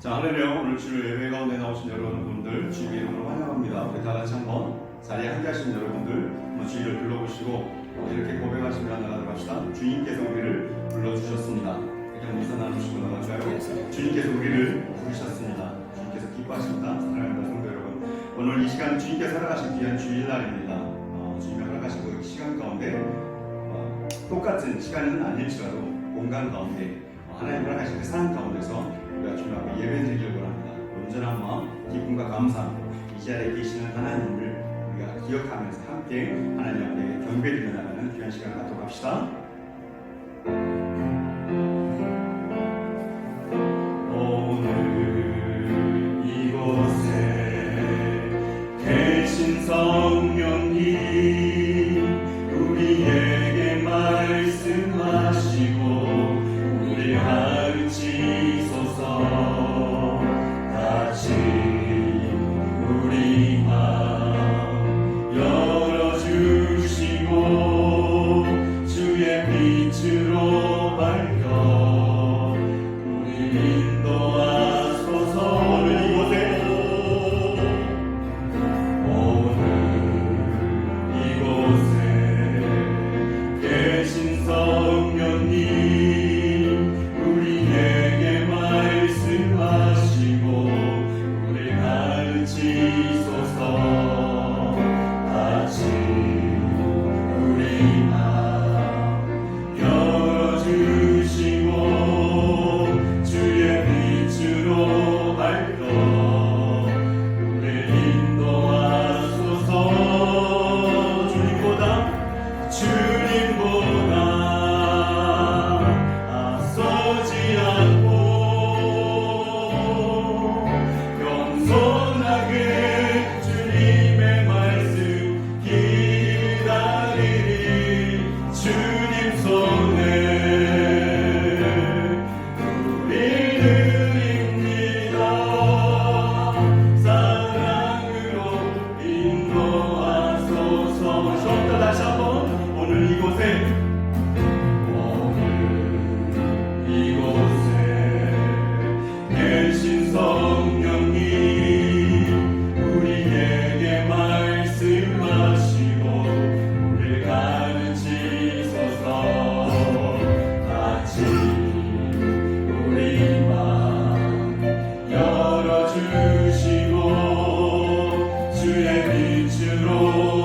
자, 할렐루야. 오늘 주일 예배 가운데 나오신 여러분들 주의 이름으로 환영합니다. 우리 다 같이 한번 자리에 함께 하시는 여러분들 한번 주의를 불러보시고 이렇게 고백하시며 나가도록 합시다. 주님께서 우리를 불러주셨습니다. 이렇게 한번 인사 나누시고 나갈까요? 주님께서 우리를 부르셨습니다. 주님께서 기뻐하십니다. 사랑하는 성도 여러분, 오늘 이 시간 주님께 살아가신 귀한 주일날입니다. 주님이 살아가신 그 시간 가운데 똑같은 시간은 아닐지라도 공간 가운데 하나님 허락하신 그 상황 가운데서 우리가 주님 앞에 예배드리려고 합니다. 온전한 마음, 기쁨과 감사함으로 이 자리에 계시는 하나님을 우리가 기억하면서 함께 하나님 앞에 경배드리며 나가는 귀한 시간을 갖도록 합시다. 오늘 이곳에 계신 성령님 우리에게 말씀하시고 우리 가르치소서. 같이 우리 마음 열어주시고 주의 빛으로 밝혀 우리 인도하소서. 오늘 이곳에 계신 성령님 우리에게 말씀하시고 우리 가르치소서. 같이 우리 마음 열어주시고 주의 빛으로 밝혀 우리 인도하소서. 주님보다 앞서지 않고 겸손하게 주님의 말씀 기다리리. 주님 손에 우리들입니다. 사랑으로 인도하소서. 처음부터 다시 한번. 오늘 이곳에 계신 성령님 우리에게 말씀하시고 우리 가르치소서. 같이 우리 마음 열어주시고 주의 빛으로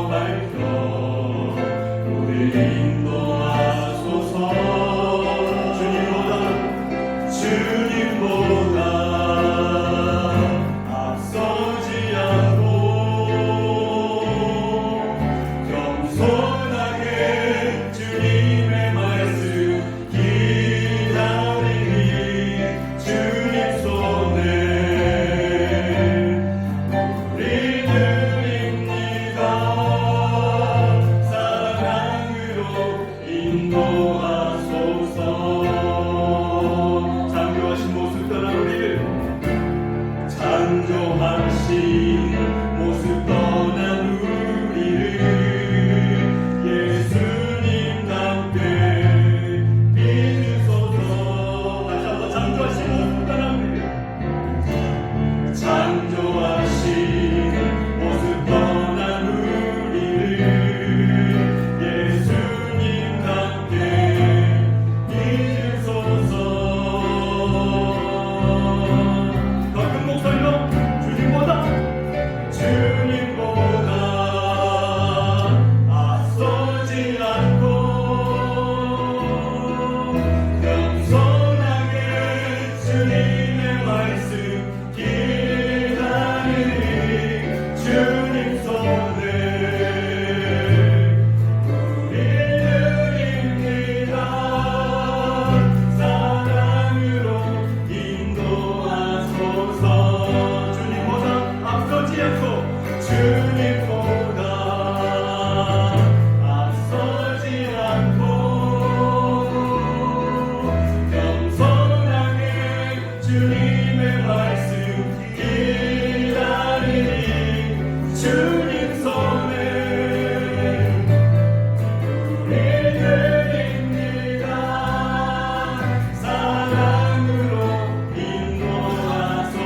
밝혀 우리 인도하소서. 주님보다 앞서지 않고 겸손하게 주님의 말씀 기다리니. 주님 손에 우리들입니다. 사랑으로 인도하소서. 창조하신 모습 떠난 우리를, 창조하신 모습 떠난 우리를 예수님답게 믿으소서. 다시 한번 창조하신 모습 떠난 우리를, 창조하신 모습 떠난 우리를 예수님답게 믿으소서. 더 큰 목소리로 주님보다 앞서지 않고 겸손하게 주님의 말씀 기다리니. 주님 손에 우리들입니다. 사랑으로 인도하소서. 주님보다 앞서지 않고 주님보다 앞서지 않고 겸손하게 주님의 말씀 기다리니. 주님 손에 우리들입니다. 사랑으로 인도하소서.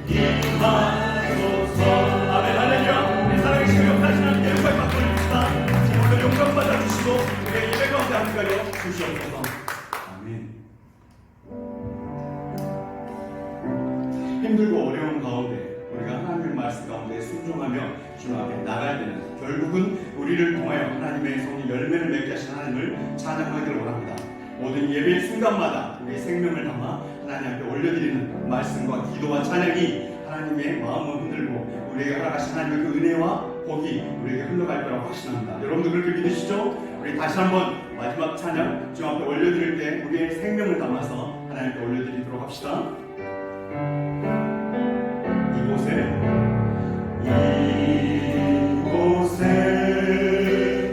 임하소서. 아멘. 할렐루야. 우리 살아계시고 역사하시는 하나님께 영광 받고 있습니다. 지금 오늘 영광 받아주시고 우리의 예배 가운데 함께하여 주시옵소서. 아멘. 힘들고 어려운 가운데 우리가 하나님의 말씀 가운데 순종하며 주님 앞에 나가야 되는, 결국은 우리를 통하여 하나님의 손이 열매를 맺게 하신 하나님을 찬양하기를 원합니다. 모든 예배 순간마다 우리의 생명을 담아 하나님 앞에 올려드리는 말씀과 기도와 찬양이 하나님의 마음을 흔들고 우리에게 허락하신 하나님의 그 은혜와 복이 우리에게 흘러갈 거라고 확신합니다. 여러분도 그렇게 믿으시죠? 우리 다시 한번 마지막 찬양 주님 앞에 올려드릴 때 우리의 생명을 담아서 하나님께 올려드리도록 합시다. 이곳에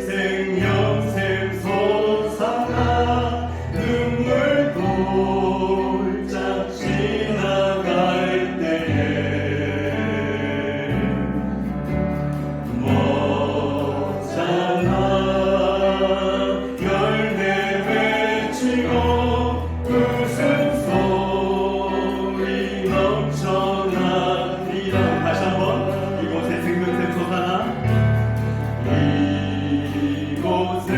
생명샘 솟아나 눈물 골짝 지나갈 때에 멋잖아 열매 맺히고 웃음소리 넘쳐나리라. 다시 한번 이곳에 생명샘 솟아나 이곳에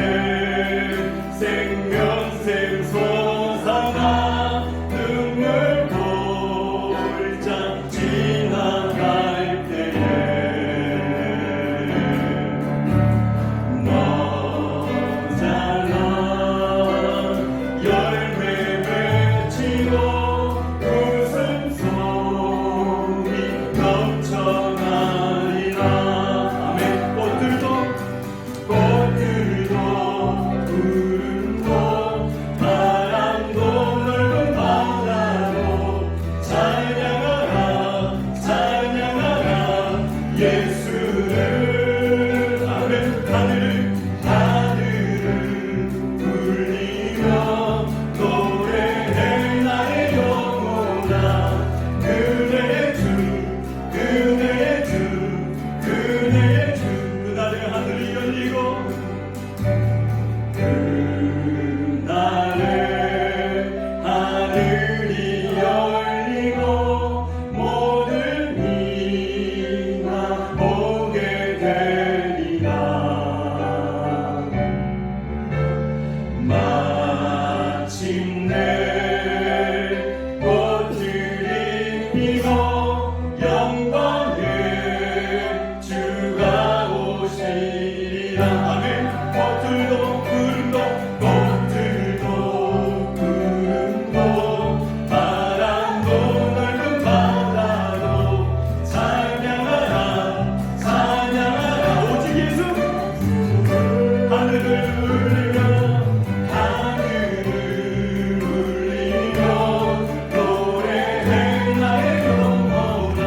생명샘 솟아나 눈물 골짝 지나갈 때에 너잖아 열매 맺히고 웃음소리 넘쳐나리라. 아멘. 꽃들도 구름도 바람도 넓은 바다도 찬양하라 찬양하라 예수를. 아멘. 하늘을 울리며 노래해 나의 영혼아 그대의 주 그대의 주 그대의 주. 그날에 하늘이 열리고 그날에 하늘이 열리고 모든 이가 보게 되리라. 마침내 꽃들이 피고 영광의 주가 오시리라. 아멘. 꽃들도 구름도 바람도 넓은 바다도 찬양하라 찬양하라 오직 예수. 하늘을 울리며 노래해 나의 영혼아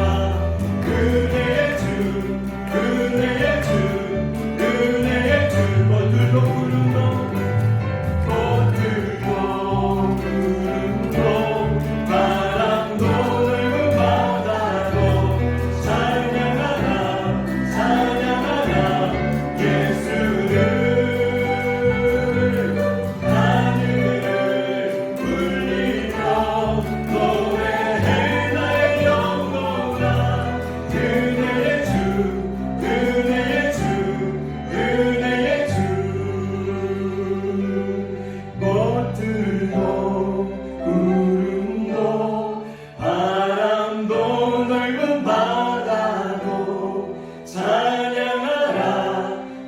그대의 주 그대의 주 그대의 주. 꽃들도 구름도 바람도 넓은 바다도 찬양하라 찬양하라 예수를. 하늘을 울리며 노래해 나의 영혼아 그대의 주 그대의 주 그대의 주. 꽃들도 구름도 바람도 넓은 바다도 찬양하라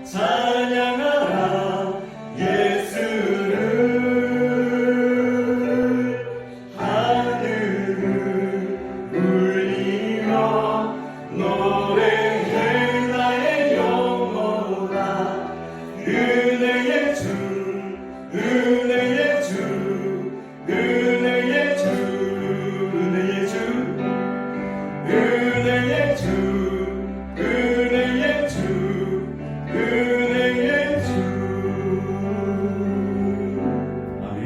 찬양하라 예수를. 하늘을 울리며 노래해 나의 영혼아 은혜의 주 은혜의 주 은혜의 주 은혜의 주 은혜의 주 은혜의 주 은혜의 주. 아멘.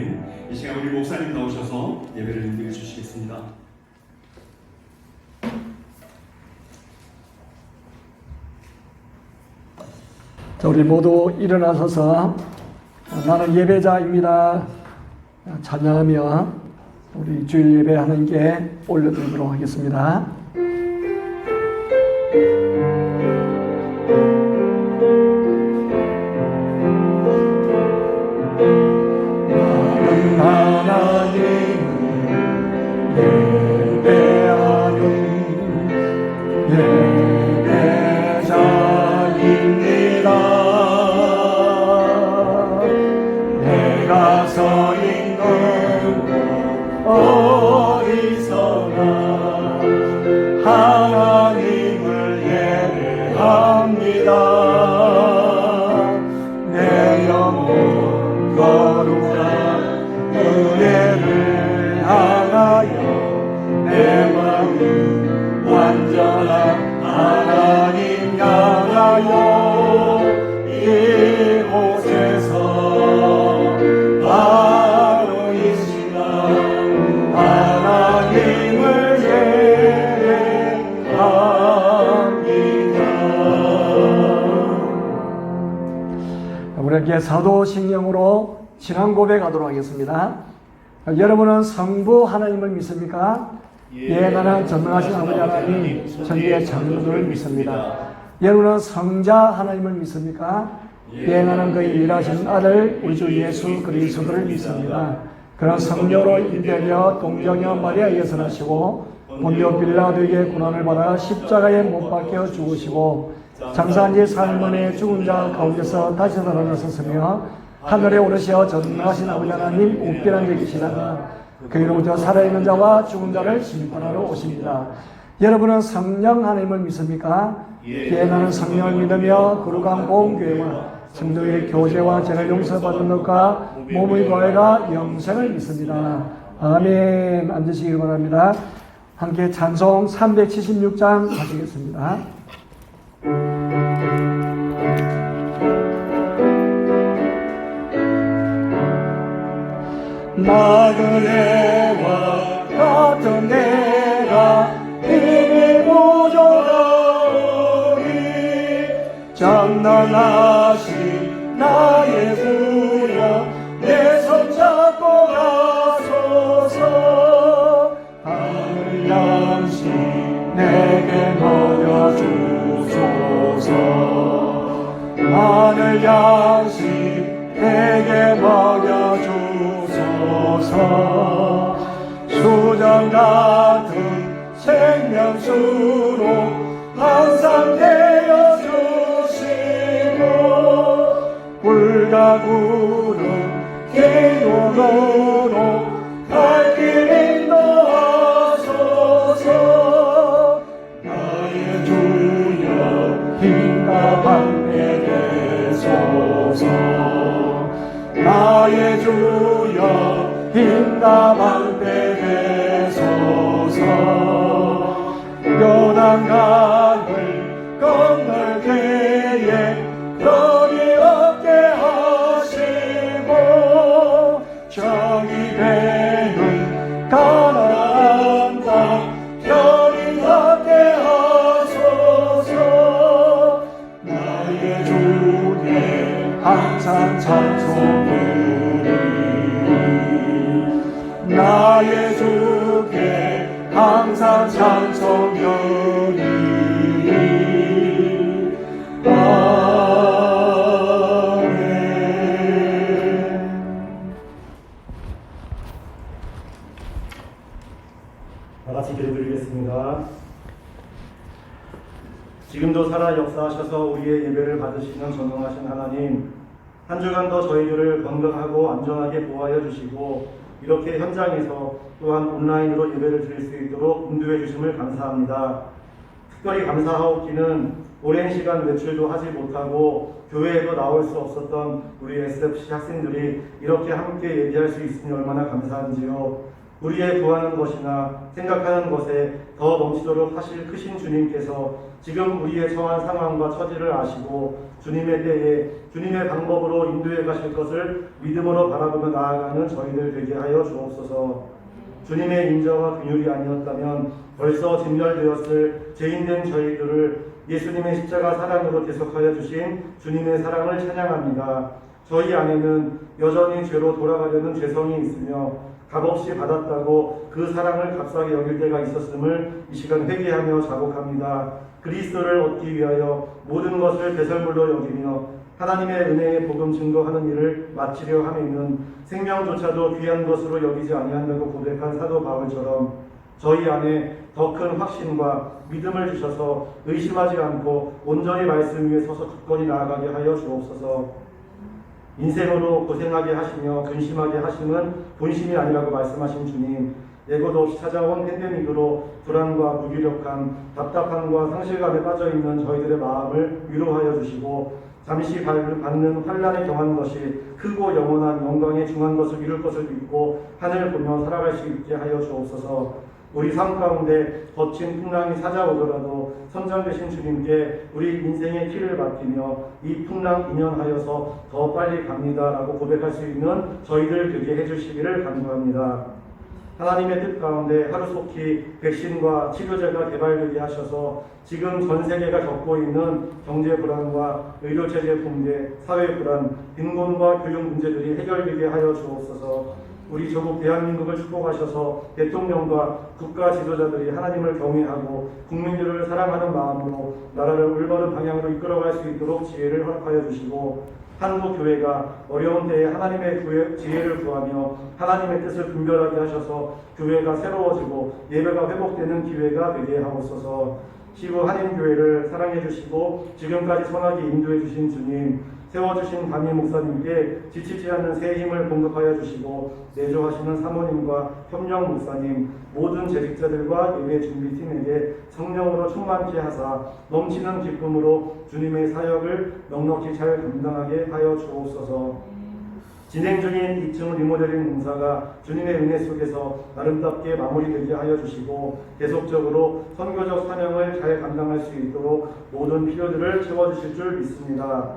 이 시간 우리 목사님 나오셔서 예배를 인도해 주시겠습니다. 자, 우리 모두 일어나서서 나는 예배자입니다 찬양하며 우리 주일 예배 하나님께 올려드리도록 하겠습니다. 우리에게 사도신경으로 신앙 고백하도록 하겠습니다. 여러분은 성부 하나님을 믿습니까? 예, 나는 전능하신 아버지 하나님 천지의 창조주를 믿습니다. 여러분은 성자 하나님을 믿습니까? 예, 나는 그의 일하신 아들 우리 주 예수 그리스도를 믿습니다. 그는 성령으로 인되며 동정녀 마리아에게서 나시고 본디오 빌라도에게 고난을 받아 십자가에 못 박혀 죽으시고 장사한 지 4일 만에 죽은 자 가운데서 다시 살아나셨으며 하늘에 오르시어 전능하신 아버지 하나님 우편한 데 계시다가 그이로부터 살아있는 자와 죽은 자를 심판하러 오십니다. 여러분은 성령 하나님을 믿습니까? 예, 나는 성령을 믿으며 거룩한 보험교회와 성도의 교제와 죄를 용서받는 것과 몸의 구하가 영생을 믿습니다. 아멘. 앉으시길 바랍니다. 함께 찬송 376장 하시겠습니다. 나그네와 같은 내가 힘이 부족하오니 장난하신 나의 주여 내 손 잡고 가소서. 하늘 양식 내게 먹여주소서. 하늘 양식 내게 먹여주소서. 수정 같은 생명수로 항상 되어 주시고 불과 구름 기둥으로 갈 길 인도하소서. 나의 주여 힘과 방패 되소서. 나의 주여 힘과 방패 되소서. 요단강을 건널 때에 별이 없게 하시고 저기 배는 가나안 땅 별이 없게 하소서. 나의 주께 항상 찬송드리 나의 주께 항상 찬송드리. 다같이 기도드리겠습니다. 지금도 살아 역사하셔서 우리의 예배를 받으시는 전능하신 하나님, 한 주간도 저희들을 건강하고 안전하게 보호하여 주시고 이렇게 현장에서 또한 온라인으로 예배를 드릴 수 있도록 인도해 주심을 감사합니다. 특별히 감사하옵기는 오랜 시간 외출도 하지 못하고 교회에도 나올 수 없었던 우리 SFC 학생들이 이렇게 함께 예배할 수 있으니 얼마나 감사한지요. 우리의 구하는 것이나 생각하는 것에 더 넘치도록 하실 크신 주님께서 지금 우리의 처한 상황과 처지를 아시고 주님의 때에 주님의 방법으로 인도해 가실 것을 믿음으로 바라보며 나아가는 저희들 되게 하여 주옵소서. 주님의 인자와 긍휼이 아니었다면 벌써 진멸되었을 죄인된 저희들을 예수님의 십자가 사랑으로 계속하여 주신 주님의 사랑을 찬양합니다. 저희 안에는 여전히 죄로 돌아가려는 죄성이 있으며 값없이 받았다고 그 사랑을 값싸게 여길 때가 있었음을 이 시간 회개하며 자복합니다. 그리스도를 얻기 위하여 모든 것을 배설물로 여기며 하나님의 은혜의 복음 증거하는 일을 마치려 함에는 생명조차도 귀한 것으로 여기지 아니한다고 고백한 사도 바울처럼 저희 안에 더 큰 확신과 믿음을 주셔서 의심하지 않고 온전히 말씀 위에 서서 굳건히 나아가게 하여 주옵소서. 인생으로 고생하게 하시며 근심하게 하심은 본심이 아니라고 말씀하신 주님, 예고도 없이 찾아온 팬데믹으로 불안과 무기력함, 답답함과 상실감에 빠져있는 저희들의 마음을 위로하여 주시고 잠시 받는 환란에 경한 것이 크고 영원한 영광에 중한 것을 이룰 것을 믿고 하늘 보며 살아갈 수 있게 하여 주옵소서. 우리 삶 가운데 거친 풍랑이 찾아오더라도 선장되신 주님께 우리 인생의 키를 맡기며 이 풍랑 인연하여서 더 빨리 갑니다라고 고백할 수 있는 저희들 되게 해주시기를 간구합니다. 하나님의 뜻 가운데 하루속히 백신과 치료제가 개발되게 하셔서 지금 전 세계가 겪고 있는 경제 불안과 의료체제 붕괴, 사회 불안, 빈곤과 교육 문제들이 해결되게 하여 주옵소서. 우리 조국 대한민국을 축복하셔서 대통령과 국가 지도자들이 하나님을 경외하고 국민들을 사랑하는 마음으로 나라를 올바른 방향으로 이끌어갈 수 있도록 지혜를 허락하여 주시고 한국 교회가 어려운 때에 하나님의 지혜를 구하며 하나님의 뜻을 분별하게 하셔서 교회가 새로워지고 예배가 회복되는 기회가 되게 하옵소서. 시부 한인교회를 사랑해 주시고 지금까지 선하게 인도해 주신 주님, 세워주신 담임 목사님께 지치지 않는 새 힘을 공급하여 주시고 내조하시는 사모님과 협력 목사님, 모든 재직자들과 예배 준비팀에게 성령으로 충만케 하사 넘치는 기쁨으로 주님의 사역을 넉넉히 잘 감당하게 하여 주옵소서. 진행 중인 2층 리모델링 공사가 주님의 은혜 속에서 아름답게 마무리되게 하여 주시고 계속적으로 선교적 사명을 잘 감당할 수 있도록 모든 필요들을 채워주실 줄 믿습니다.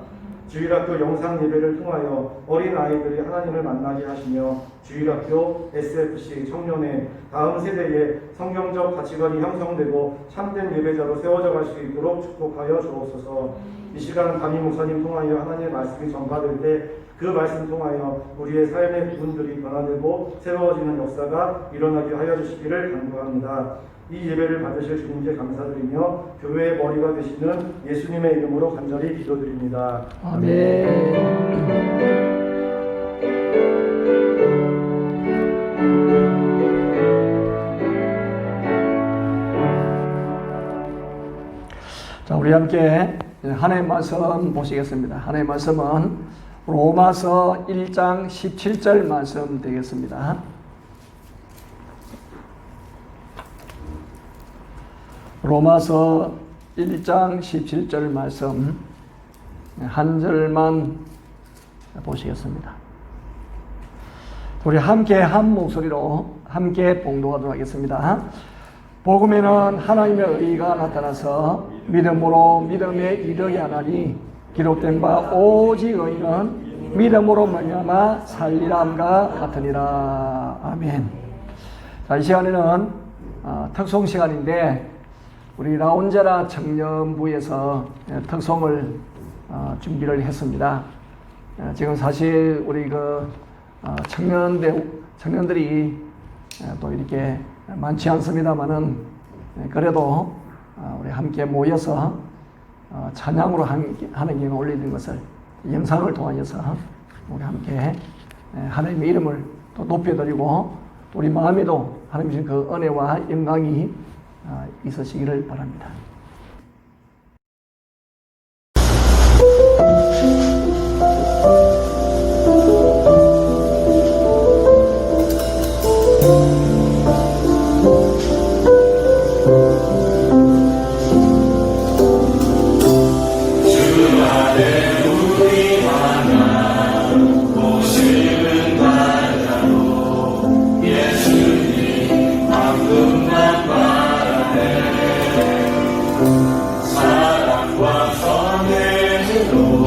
주일학교 영상 예배를 통하여 어린 아이들이 하나님을 만나게 하시며 주일학교, SFC, 청년회, 다음 세대의 성경적 가치관이 형성되고 참된 예배자로 세워져 갈 수 있도록 축복하여 주옵소서. 이 시간 담임 목사님 통하여 하나님의 말씀이 전파될 때 그 말씀 통하여 우리의 삶의 부분들이 변화되고 새로워지는 역사가 일어나게 하여 주시기를 간구합니다. 이 예배를 받으실 주님께 감사드리며 교회의 머리가 되시는 예수님의 이름으로 간절히 기도드립니다. 아멘. 자, 우리 함께 하나님의 말씀 보시겠습니다. 하나님의 말씀은 로마서 1장 17절 말씀 되겠습니다. 로마서 1장 17절 말씀 한 절만 보시겠습니다. 우리 함께 한 목소리로 함께 봉독하도록 하겠습니다. 복음에는 하나님의 의가 나타나서 믿음으로 믿음에 이르게 하나니 기록된 바 오직 의인은 믿음으로 말미암아 살리라 함과 같으니라. 아멘. 자, 이 시간에는 특송 시간인데 우리 라운제라 청년부에서 특송을 준비를 했습니다. 지금 사실 우리 청년들이 또 이렇게 많지 않습니다만은 그래도 우리 함께 모여서 찬양으로 하는 경우 올리는 것을 영상을 통하여서 우리 함께 하나님의 이름을 또 높여드리고 우리 마음에도 하나님 주신 그 은혜와 영광이 있으시기를 바랍니다. 사랑과 선행으로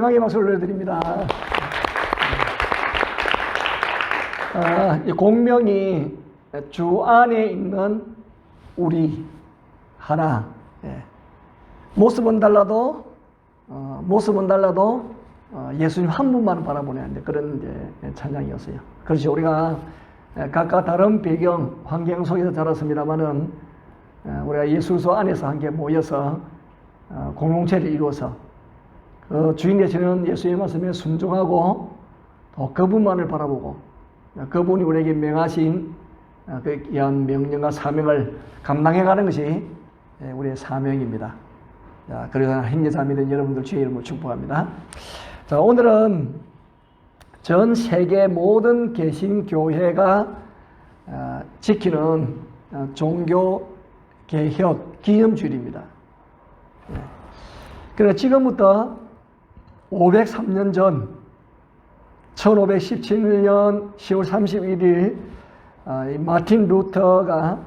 영광의 박수를 올려드립니다. 이 공명이 주 안에 있는 우리 하나. 예. 모습은 달라도 예수님 한 분만 바라보는 그런 이제 찬양이었어요. 그렇지, 우리가 각각 다른 배경, 환경 속에서 자랐습니다만은 우리가 예수소 안에서 함께 모여서 공동체를 이루어서 그 주인 되시는 예수의 말씀에 순종하고 또 그분만을 바라보고 그분이 우리에게 명하신 그 귀한 명령과 사명을 감당해가는 것이 우리의 사명입니다. 자, 그래서 형제자매된 여러분들 주의 이름으로 축복합니다. 자, 오늘은 전 세계 모든 개신교회가 지키는 종교 개혁 기념주일입니다. 그래서 지금부터 503년 전 1517년 10월 31일 마틴 루터가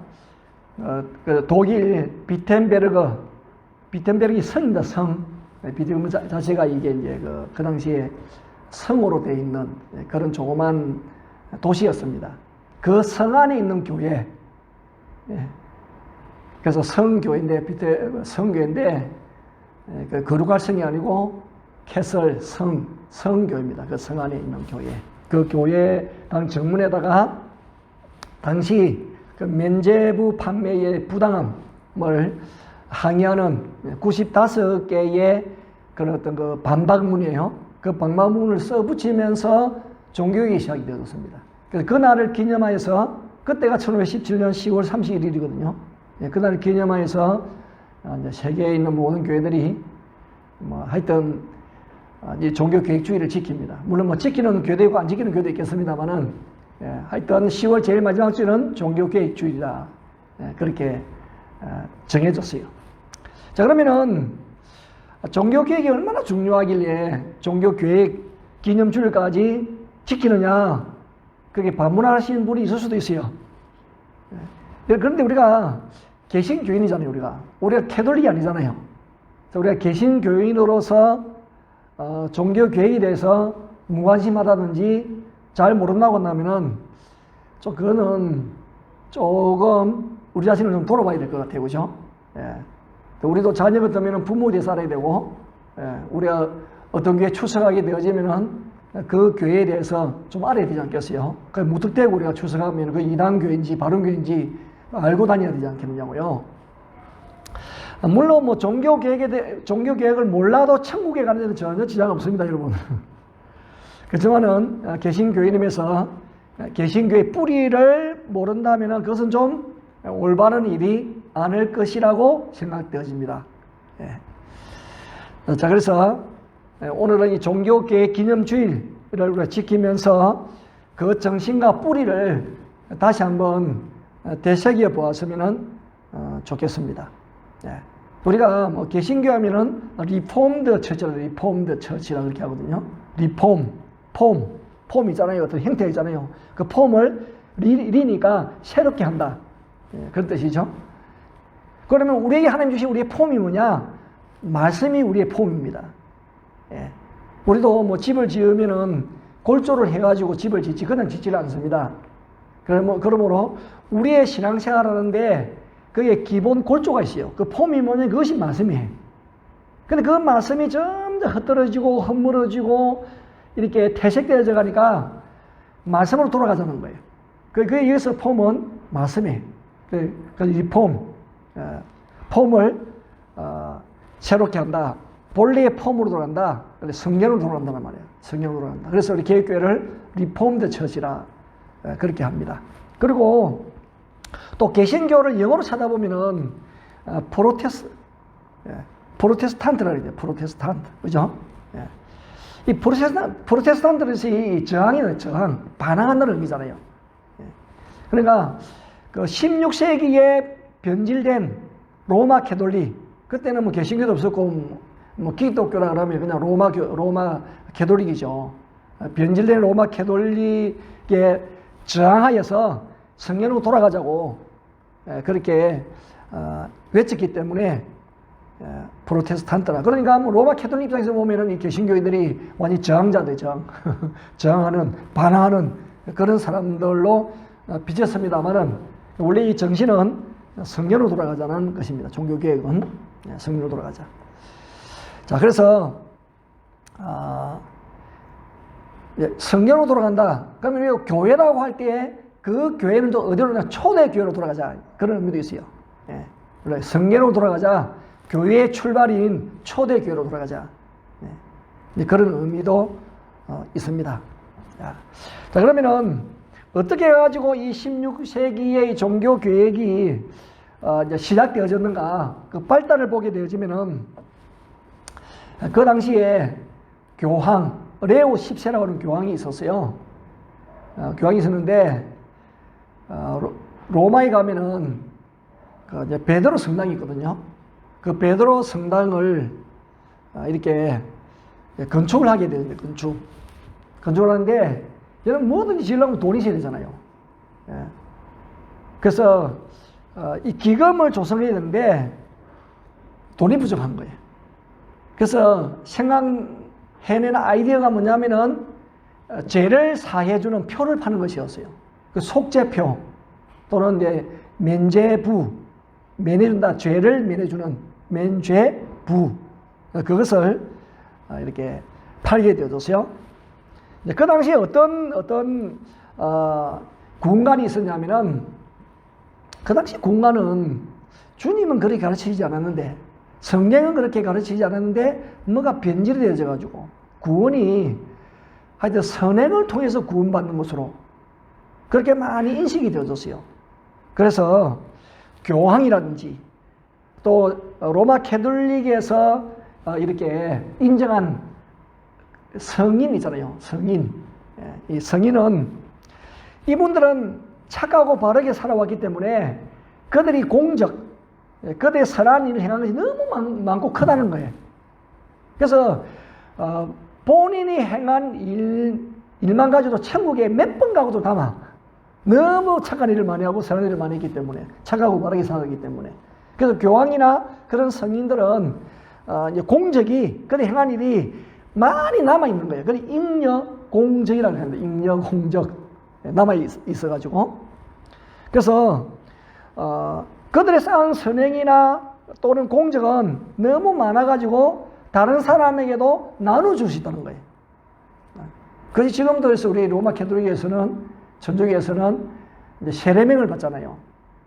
그 독일 비텐베르기 성입니다. 성. 비텐베르기 자체가 이게 이제 그 당시에 성으로 되어 있는 그런 조그만 도시였습니다. 그 성 안에 있는 교회. 그래서 성교회인데 성교회인데 그 거룩할 성이 아니고 캐슬 성교회입니다. 그 성 안에 있는 교회. 그 교회 정문에다가 당시 그 면죄부 판매의 부당함을 항의하는 95개의 그런 어떤 그 반박문이에요. 그 반박문을 써붙이면서 종교개혁이 시작이 되었습니다. 그래서 그날을 기념하여서 그때가 1517년 10월 31일이거든요. 그날을 기념하여서 이제 세계에 있는 모든 교회들이 뭐 하여튼 이 종교개혁주의를 지킵니다. 물론 뭐 지키는 교회도 있고 안 지키는 교회도 있겠습니다만은 하여튼 10월 제일 마지막 주는 종교개혁주의다. 그렇게 정해졌어요. 자, 그러면은 종교개혁이 얼마나 중요하길래 종교개혁 기념주일까지 지키느냐, 그렇게 반문하시는 분이 있을 수도 있어요. 그런데 우리가 개신교인이잖아요. 우리가 캐톨릭이 아니잖아요. 우리가 개신교인으로서 종교개혁에 대해서 무관심하다든지 잘 모른다고 한다면은 그거는 조금 우리 자신을 좀 돌아봐야 될 것 같아요. 그죠? 우리도 자녀 같으면 부모 돼 살아야 되고, 우리가 어떤 교회에 출석하게 되어지면은 그 교회에 대해서 좀 알아야 되지 않겠어요? 그 무턱대고 우리가 출석하면 그 이단교회인지 바른교회인지 알고 다녀야 되지 않겠느냐고요. 물론 뭐 종교개혁을 몰라도 천국에 가는 데는 전혀 지장 없습니다, 여러분. 그렇지만은 개신교인임에서 개신교의 뿌리를 모른다면은 그것은 좀 올바른 일이 아닐 것이라고 생각되어집니다. 자, 그래서 오늘은 이 종교개혁 기념주일을 우리가 지키면서 그 정신과 뿌리를 다시 한번 되새겨 보았으면 좋겠습니다. 우리가 뭐 개신교 하면은 리폼드 처치라고 그렇게 하거든요. 폼 있잖아요. 어떤 형태 있잖아요. 그 폼을 리니까 새롭게 한다. 그런 뜻이죠. 그러면 우리에게 하나님 주신 우리의 폼이 뭐냐? 말씀이 우리의 폼입니다. 우리도 뭐 집을 지으면은 골조를 해가지고 집을 짓지 그냥 짓지를 않습니다. 그러므로 우리의 신앙생활 하는데 그게 기본 골조가 있어요. 그 폼이 뭐냐? 그것이 말씀이에요. 근데 그 말씀이 점점 흩어지고 허물어지고 이렇게 퇴색되어져 가니까 말씀으로 돌아가자는 거예요. 그에 의해서 폼은 말씀이에요. 이 폼을 새롭게 한다. 본래의 폼으로 돌아간다. 성령으로 돌아간다는 말이에요. 성령으로 돌아간다. 그래서 우리 개혁교회를 리폼드 처치라 그렇게 합니다. 그리고 또 개신교를 영어로 찾아보면은 프로테스탄트라 그래요. 프로테스탄트. 그죠? 이 프로테스탄트는 저항이는 저항, 반항한다는 의미잖아요. 그러니까 그 16세기에 변질된 로마 캐톨릭, 그때는 뭐 개신교도 없었고 뭐 기독교라 그러면 그냥 로마 캐톨릭이죠. 변질된 로마 캐톨릭에 저항하여서 성령으로 돌아가자고 그렇게 외쳤기 때문에 프로테스탄트라. 그러니까 뭐 로마 캐톨릭 입장에서 보면은 이 개신교인들이 완전히 저항자들, 저항하는, 반항하는 그런 사람들로 비쳤습니다만은 원래 이 정신은 성령으로 돌아가자는 것입니다. 종교 계획은 성령으로 돌아가자. 자, 그래서 성령으로 돌아간다. 그러면 교회라고 할 때 그 교회는 또 어디로 초대 교회로 돌아가자. 그런 의미도 있어요. 성령으로 돌아가자. 교회의 출발인 초대 교회로 돌아가자. 그런 의미도 있습니다. 자, 그러면은 어떻게 해가지고 이 16세기의 종교 계획이 이제 시작되어졌는가? 그 발달을 보게 되어지면은 그 당시에 교황 레오 10세라고 하는 교황이 있었어요. 교황이 있었는데 로마에 가면은 그 이제 베드로 성당이 있거든요. 그 베드로 성당을 이렇게 건축을 하게 되는데 건축을 하는데 얘는 뭐든지 지으려면 돈이 있어야 되잖아요. 그래서 이 기금을 조성해야 되는데 돈이 부족한 거예요. 그래서 생각해낸 아이디어가 뭐냐면은 죄를 사해주는 표를 파는 것이었어요. 그 속죄표 또는 이제 면죄부, 면해준다, 죄를 면해주는 면죄부, 그것을 이렇게 팔게 되어졌어요. 그 당시에 어떤 군관이 있었냐면은 그 당시 군관은 주님은 그렇게 가르치지 않았는데 성경은 그렇게 가르치지 않았는데 뭐가 변질이 되어져 가지고 구원이 하여튼 선행을 통해서 구원받는 것으로 그렇게 많이 인식이 되어졌어요. 그래서 교황이라든지 또 로마 캐톨릭에서 이렇게 인정한 성인 있잖아요. 성인. 이 성인은 이분들은 착하고 바르게 살아왔기 때문에 그들이 공적, 그들의 선한 일을 행한 것이 너무 많고 크다는 거예요. 그래서 본인이 행한 일만 가지고도 천국에 몇 번 가고도 담아. 너무 착한 일을 많이 하고 선한 일을 많이 했기 때문에, 착하고 바르게 살았기 때문에. 그래서 교황이나 그런 성인들은 이제 공적이, 그들 행한 일이 많이 남아있는 거예요. 그래서 잉여공적이라고 하는데, 잉여공적. 남아있어가지고. 그래서, 그들의 쌓은 선행이나 또는 공적은 너무 많아가지고 다른 사람에게도 나눠줄 수 있다는 거예요. 그래서 지금도 우리 로마 캐톨릭에서는, 천주교에서는 이제 세례명을 받잖아요.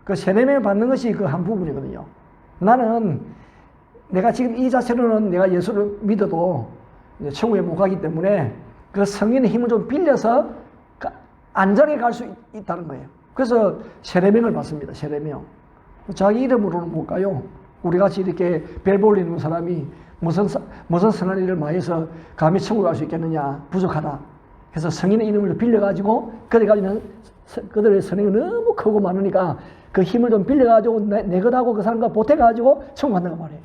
그 세례명을 받는 것이 그 한 부분이거든요. 나는 내가 지금 이 자체로는 내가 예수를 믿어도 천국에 못 가기 때문에 그 성인의 힘을 좀 빌려서 안전하게 갈 수 있다는 거예요. 그래서 세례명을 받습니다. 세례명. 자기 이름으로는 못 가요. 우리 같이 이렇게 벨 볼리는 사람이 무슨 선한 일을 많이 해서 감히 천국에 갈 수 있겠느냐. 부족하다. 그래서 성인의 이름을 빌려가지고 그들의 선행이 너무 크고 많으니까 그 힘을 좀 빌려가지고 내 것하고 그 사람과 보태가지고 천국 간다고 말해요.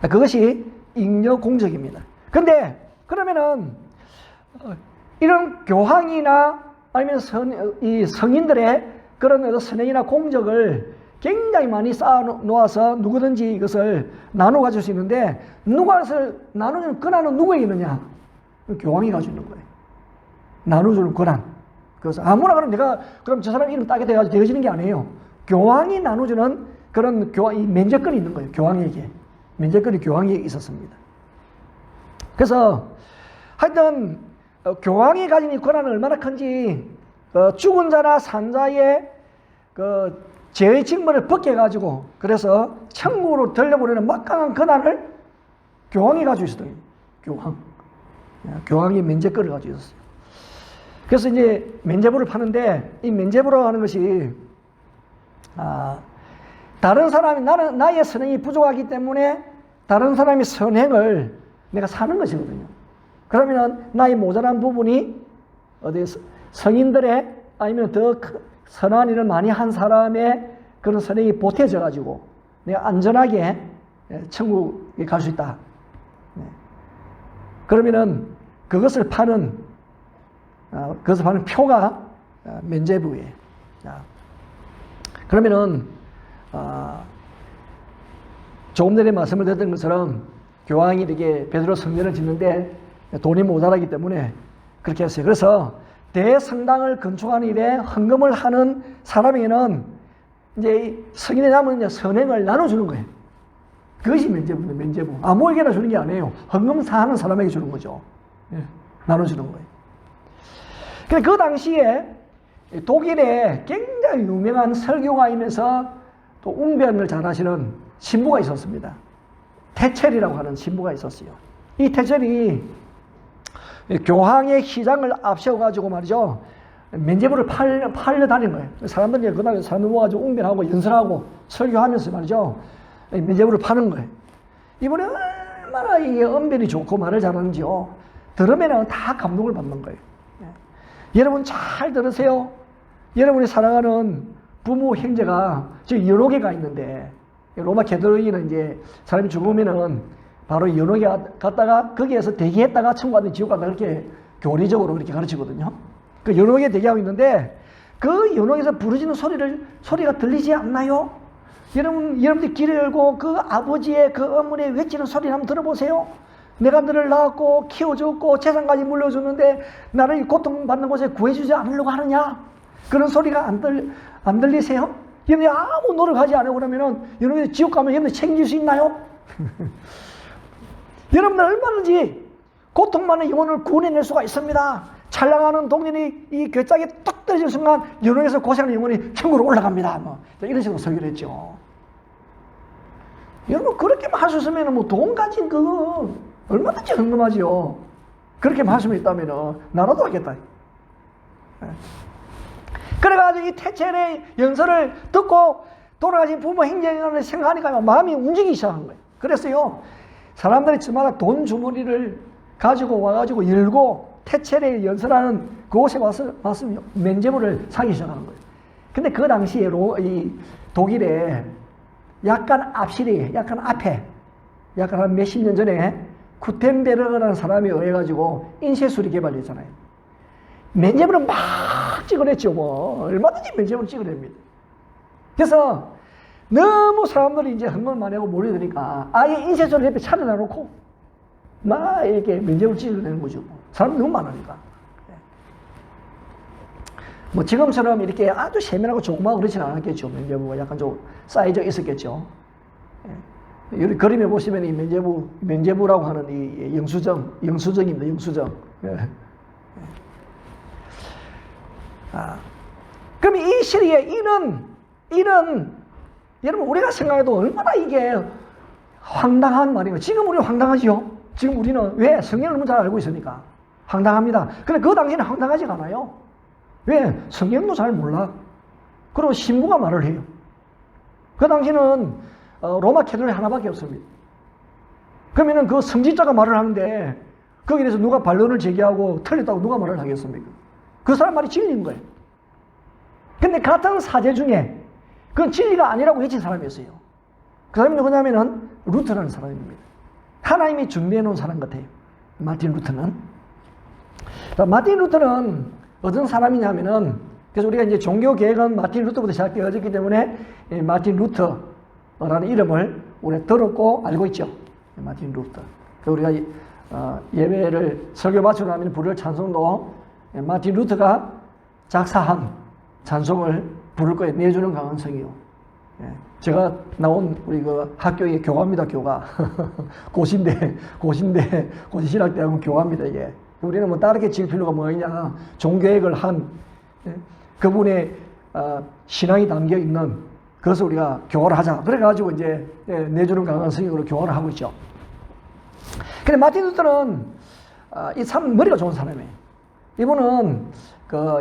그것이 잉여공적입니다. 근데 그러면은 이런 교황이나 아니면 이 성인들의 그런 선행이나 공적을 굉장히 많이 쌓아놓아서 누구든지 이것을 나눠 가질 수 있는데 누가 이것을 나누는 권한은 누구에게 있느냐? 교황이 가지고 있는 거예요. 나눠주는 권한. 그래서 아무나 그럼 내가 그럼 저 사람 이름 따게 돼가지고 되어지는 게 아니에요. 교황이 나눠주는 그런 이 면제권이 있는 거예요. 교황에게. 면제권이 교황에게 있었습니다. 그래서 하여튼 교황이 가진 이 권한은 얼마나 큰지 죽은 자나 산 자의 그 죄의 징벌을 벗겨가지고 그래서 천국으로 돌려보내는 막강한 권한을 교황이 가지고 있었던 거예요. 교황이 면제권을 가지고 있었어요. 그래서 이제 면제부를 파는데 이 면제부라고 하는 것이 다른 사람이 나의 선행이 부족하기 때문에 다른 사람의 선행을 내가 사는 것이거든요. 그러면 나의 모자란 부분이 어디 성인들의 아니면 더 선한 일을 많이 한 사람의 그런 선행이 보태져 가지고 내가 안전하게 천국에 갈 수 있다. 그러면은 그것을 파는 표가 면죄부예요. 그러면은 조금 전에 말씀을 드렸던 것처럼 교황이 이렇게 베드로 성전을 짓는데 돈이 모자라기 때문에 그렇게 했어요. 그래서 대성당을 건축하는 일에 헌금을 하는 사람에게는 이제 성인에 남은 선행을 나눠주는 거예요. 그것이 면제부입니다. 면제부. 아무에게나 주는 게 아니에요. 헌금사하는 사람에게 주는 거죠. 예, 나눠주는 거예요. 근데 그 당시에 독일에 굉장히 유명한 설교가이면서 또 웅변을 잘하시는 신부가 있었습니다. 테첼이라고 하는 신부가 있었어요. 이 테첼이 교황의 휘장을 앞세워가지고 말이죠. 면제부를 팔려 다닌 거예요. 사람들이 그날 사람 모아가지고 웅변하고 연설하고 설교하면서 말이죠. 면제부를 파는 거예요. 이번에 얼마나 이게 언변이 좋고 말을 잘하는지요. 들으면 다 감동을 받는 거예요. 여러분 잘 들으세요. 여러분이 사랑하는 부모 형제가 지금 연옥에가 있는데 로마 캐톨릭은 이제 사람이 죽으면은 바로 연옥에 갔다가 거기에서 대기했다가 천국 가든 지옥 가든 그렇게 교리적으로 그렇게 가르치거든요. 그 연옥에 대기하고 있는데 그 연옥에서 부르짖는 소리가 들리지 않나요? 여러분들 귀를 열고 그 아버지의 그 어머니의 외치는 소리를 한번 들어보세요. 내가 너를 낳았고 키워줬고 재산까지 물려줬는데 나를 고통받는 곳에 구해주지 않으려고 하느냐? 그런 소리가 안 들리세요? 여러분이 아무 노력하지 않으고 그러면은 여러분이 지옥 가면 여러분이 책임질 수 있나요? 여러분들 얼마든지 고통받는 영혼을 구원해낼 수가 있습니다. 찰랑하는 동전이 이 괴짝에 뚝 떨어지는 순간 연옥에서 고생하는 영혼이 천국으로 올라갑니다. 뭐 이런 식으로 설교를 했죠. 여러분 그렇게만 할 수 있으면 뭐 돈 가진 그거 얼마든지 헌금하지요. 그렇게만 할 수 있다면 나라도 하겠다. 그래가지고 이 테첼의 연설을 듣고 돌아가신 부모 행정을 생각하니까 마음이 움직이기 시작한 거예요. 그랬어요. 사람들이 저마다 돈 주머니를 가지고 와가지고 열고 테첼의 연설하는 그곳에 와서 면제부를 사기 시작하는 거예요. 근데 그 당시에 이 독일에 약간 앞실이, 약간 앞에, 약간 한 몇십 년 전에 구텐베르그라는 사람이 의해가지고 인쇄술이 개발됐잖아요. 면제부를 막 찍어냈죠. 뭐 얼마든지 면제부를 찍어냅니다. 그래서 너무 사람들이 이제 헌금을 많이 하고 몰려드니까 아예 인쇄소를 옆에 차려놔 놓고 막 이렇게 면제부를 찍어내는 거죠. 사람이 너무 많으니까. 뭐 지금처럼 이렇게 아주 세밀하고 조그마하고 그렇지는 않았겠죠. 면제부가 약간 좀 쌓여져 있었겠죠. 여기 그림에 보시면 이 면제부라고 하는 이 영수증입니다. 영수증. 그럼 이 시리에 이런 여러분 우리가 생각해도 얼마나 이게 황당한 말이에요. 지금 우리 황당하지요. 지금 우리는 왜 성경을 너무 잘 알고 있으니까 황당합니다. 근데 그 당시에는 황당하지가 않아요. 왜? 성경도 잘 몰라. 그리고 신부가 말을 해요. 그 당시에는 로마 캐톨릭 하나밖에 없습니다. 그러면은 그 성직자가 말을 하는데 거기에 대해서 누가 반론을 제기하고 틀렸다고 누가 말을 하겠습니까? 그 사람 말이 진리인 거예요. 근데 같은 사제 중에 그건 진리가 아니라고 외친 사람이었어요. 그 사람이 누구냐면은 루터라는 사람입니다. 하나님이 준비해 놓은 사람 같아요. 마틴 루터는. 마틴 루터는 어떤 사람이냐면은 그래서 우리가 이제 종교 개혁은 마틴 루터부터 시작되어졌기 때문에 마틴 루터라는 이름을 우리가 들었고 알고 있죠. 마틴 루터. 우리가 예배를 설교 마치고 나면 부를 찬송도 마틴 루터가 작사한 찬송을 부를 거에 내주는 강한성이요. 제가 나온 우리 그 학교의 교과입니다, 교과. 고시신학대학원 교과입니다, 이게. 우리는 뭐 다르게 지을 필요가 뭐냐. 종교개혁을 한 그분의 신앙이 담겨 있는 그것을 우리가 교화를 하자. 그래가지고 이제 내주는 강한 성경으로 교화를 하고 있죠. 근데 마틴 루터는 이 참 머리가 좋은 사람이에요. 이분은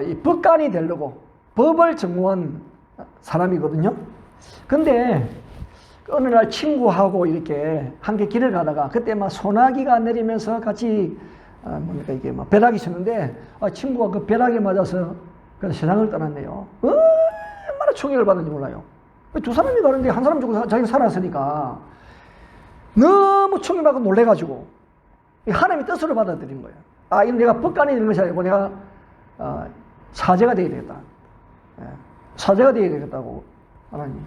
이 법관이 되려고 법을 전공한 사람이거든요. 근데 어느 날 친구하고 이렇게 함께 길을 가다가 그때 막 소나기가 내리면서 같이 뭡니까 이게 막 벼락이 쳤는데 친구가 그 벼락에 맞아서 그 세상을 떠났네요. 얼마나 충격을 받는지 몰라요. 두 사람이 가는데 한 사람 죽고 자기가 살았으니까 너무 충격받고 놀래가지고 하나님의 뜻으로 받아들인 거예요. 이건 내가 법관이 되는 것이 아니고 내가 사제가 되어야 되겠다. 사제가 되어야 되겠다고 하나님.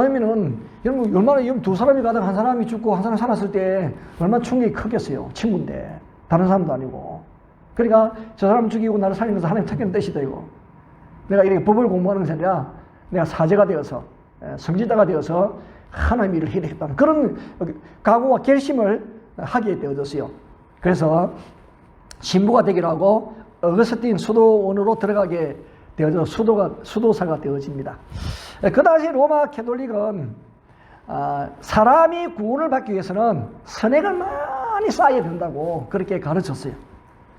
왜냐면은, 여러분, 얼마나, 두 사람이 가다가 한 사람이 죽고 한 사람이 살았을 때 얼마나 충격이 크겠어요. 친구인데. 다른 사람도 아니고. 그러니까 저 사람 죽이고 나를 살린 것은 하나님 택하는 뜻이다, 이거. 내가 이렇게 법을 공부하는 것이 아니라 내가 사제가 되어서, 성지자가 되어서 하나님 일을 해야 되겠다는 그런 각오와 결심을 하게 되어졌어요. 그래서 신부가 되기로 하고 어거스틴 수도원으로 들어가게 되어져 수도사가 되어집니다. 그 당시 로마 캐톨릭은 사람이 구원을 받기 위해서는 선행을 많이 쌓아야 된다고 그렇게 가르쳤어요.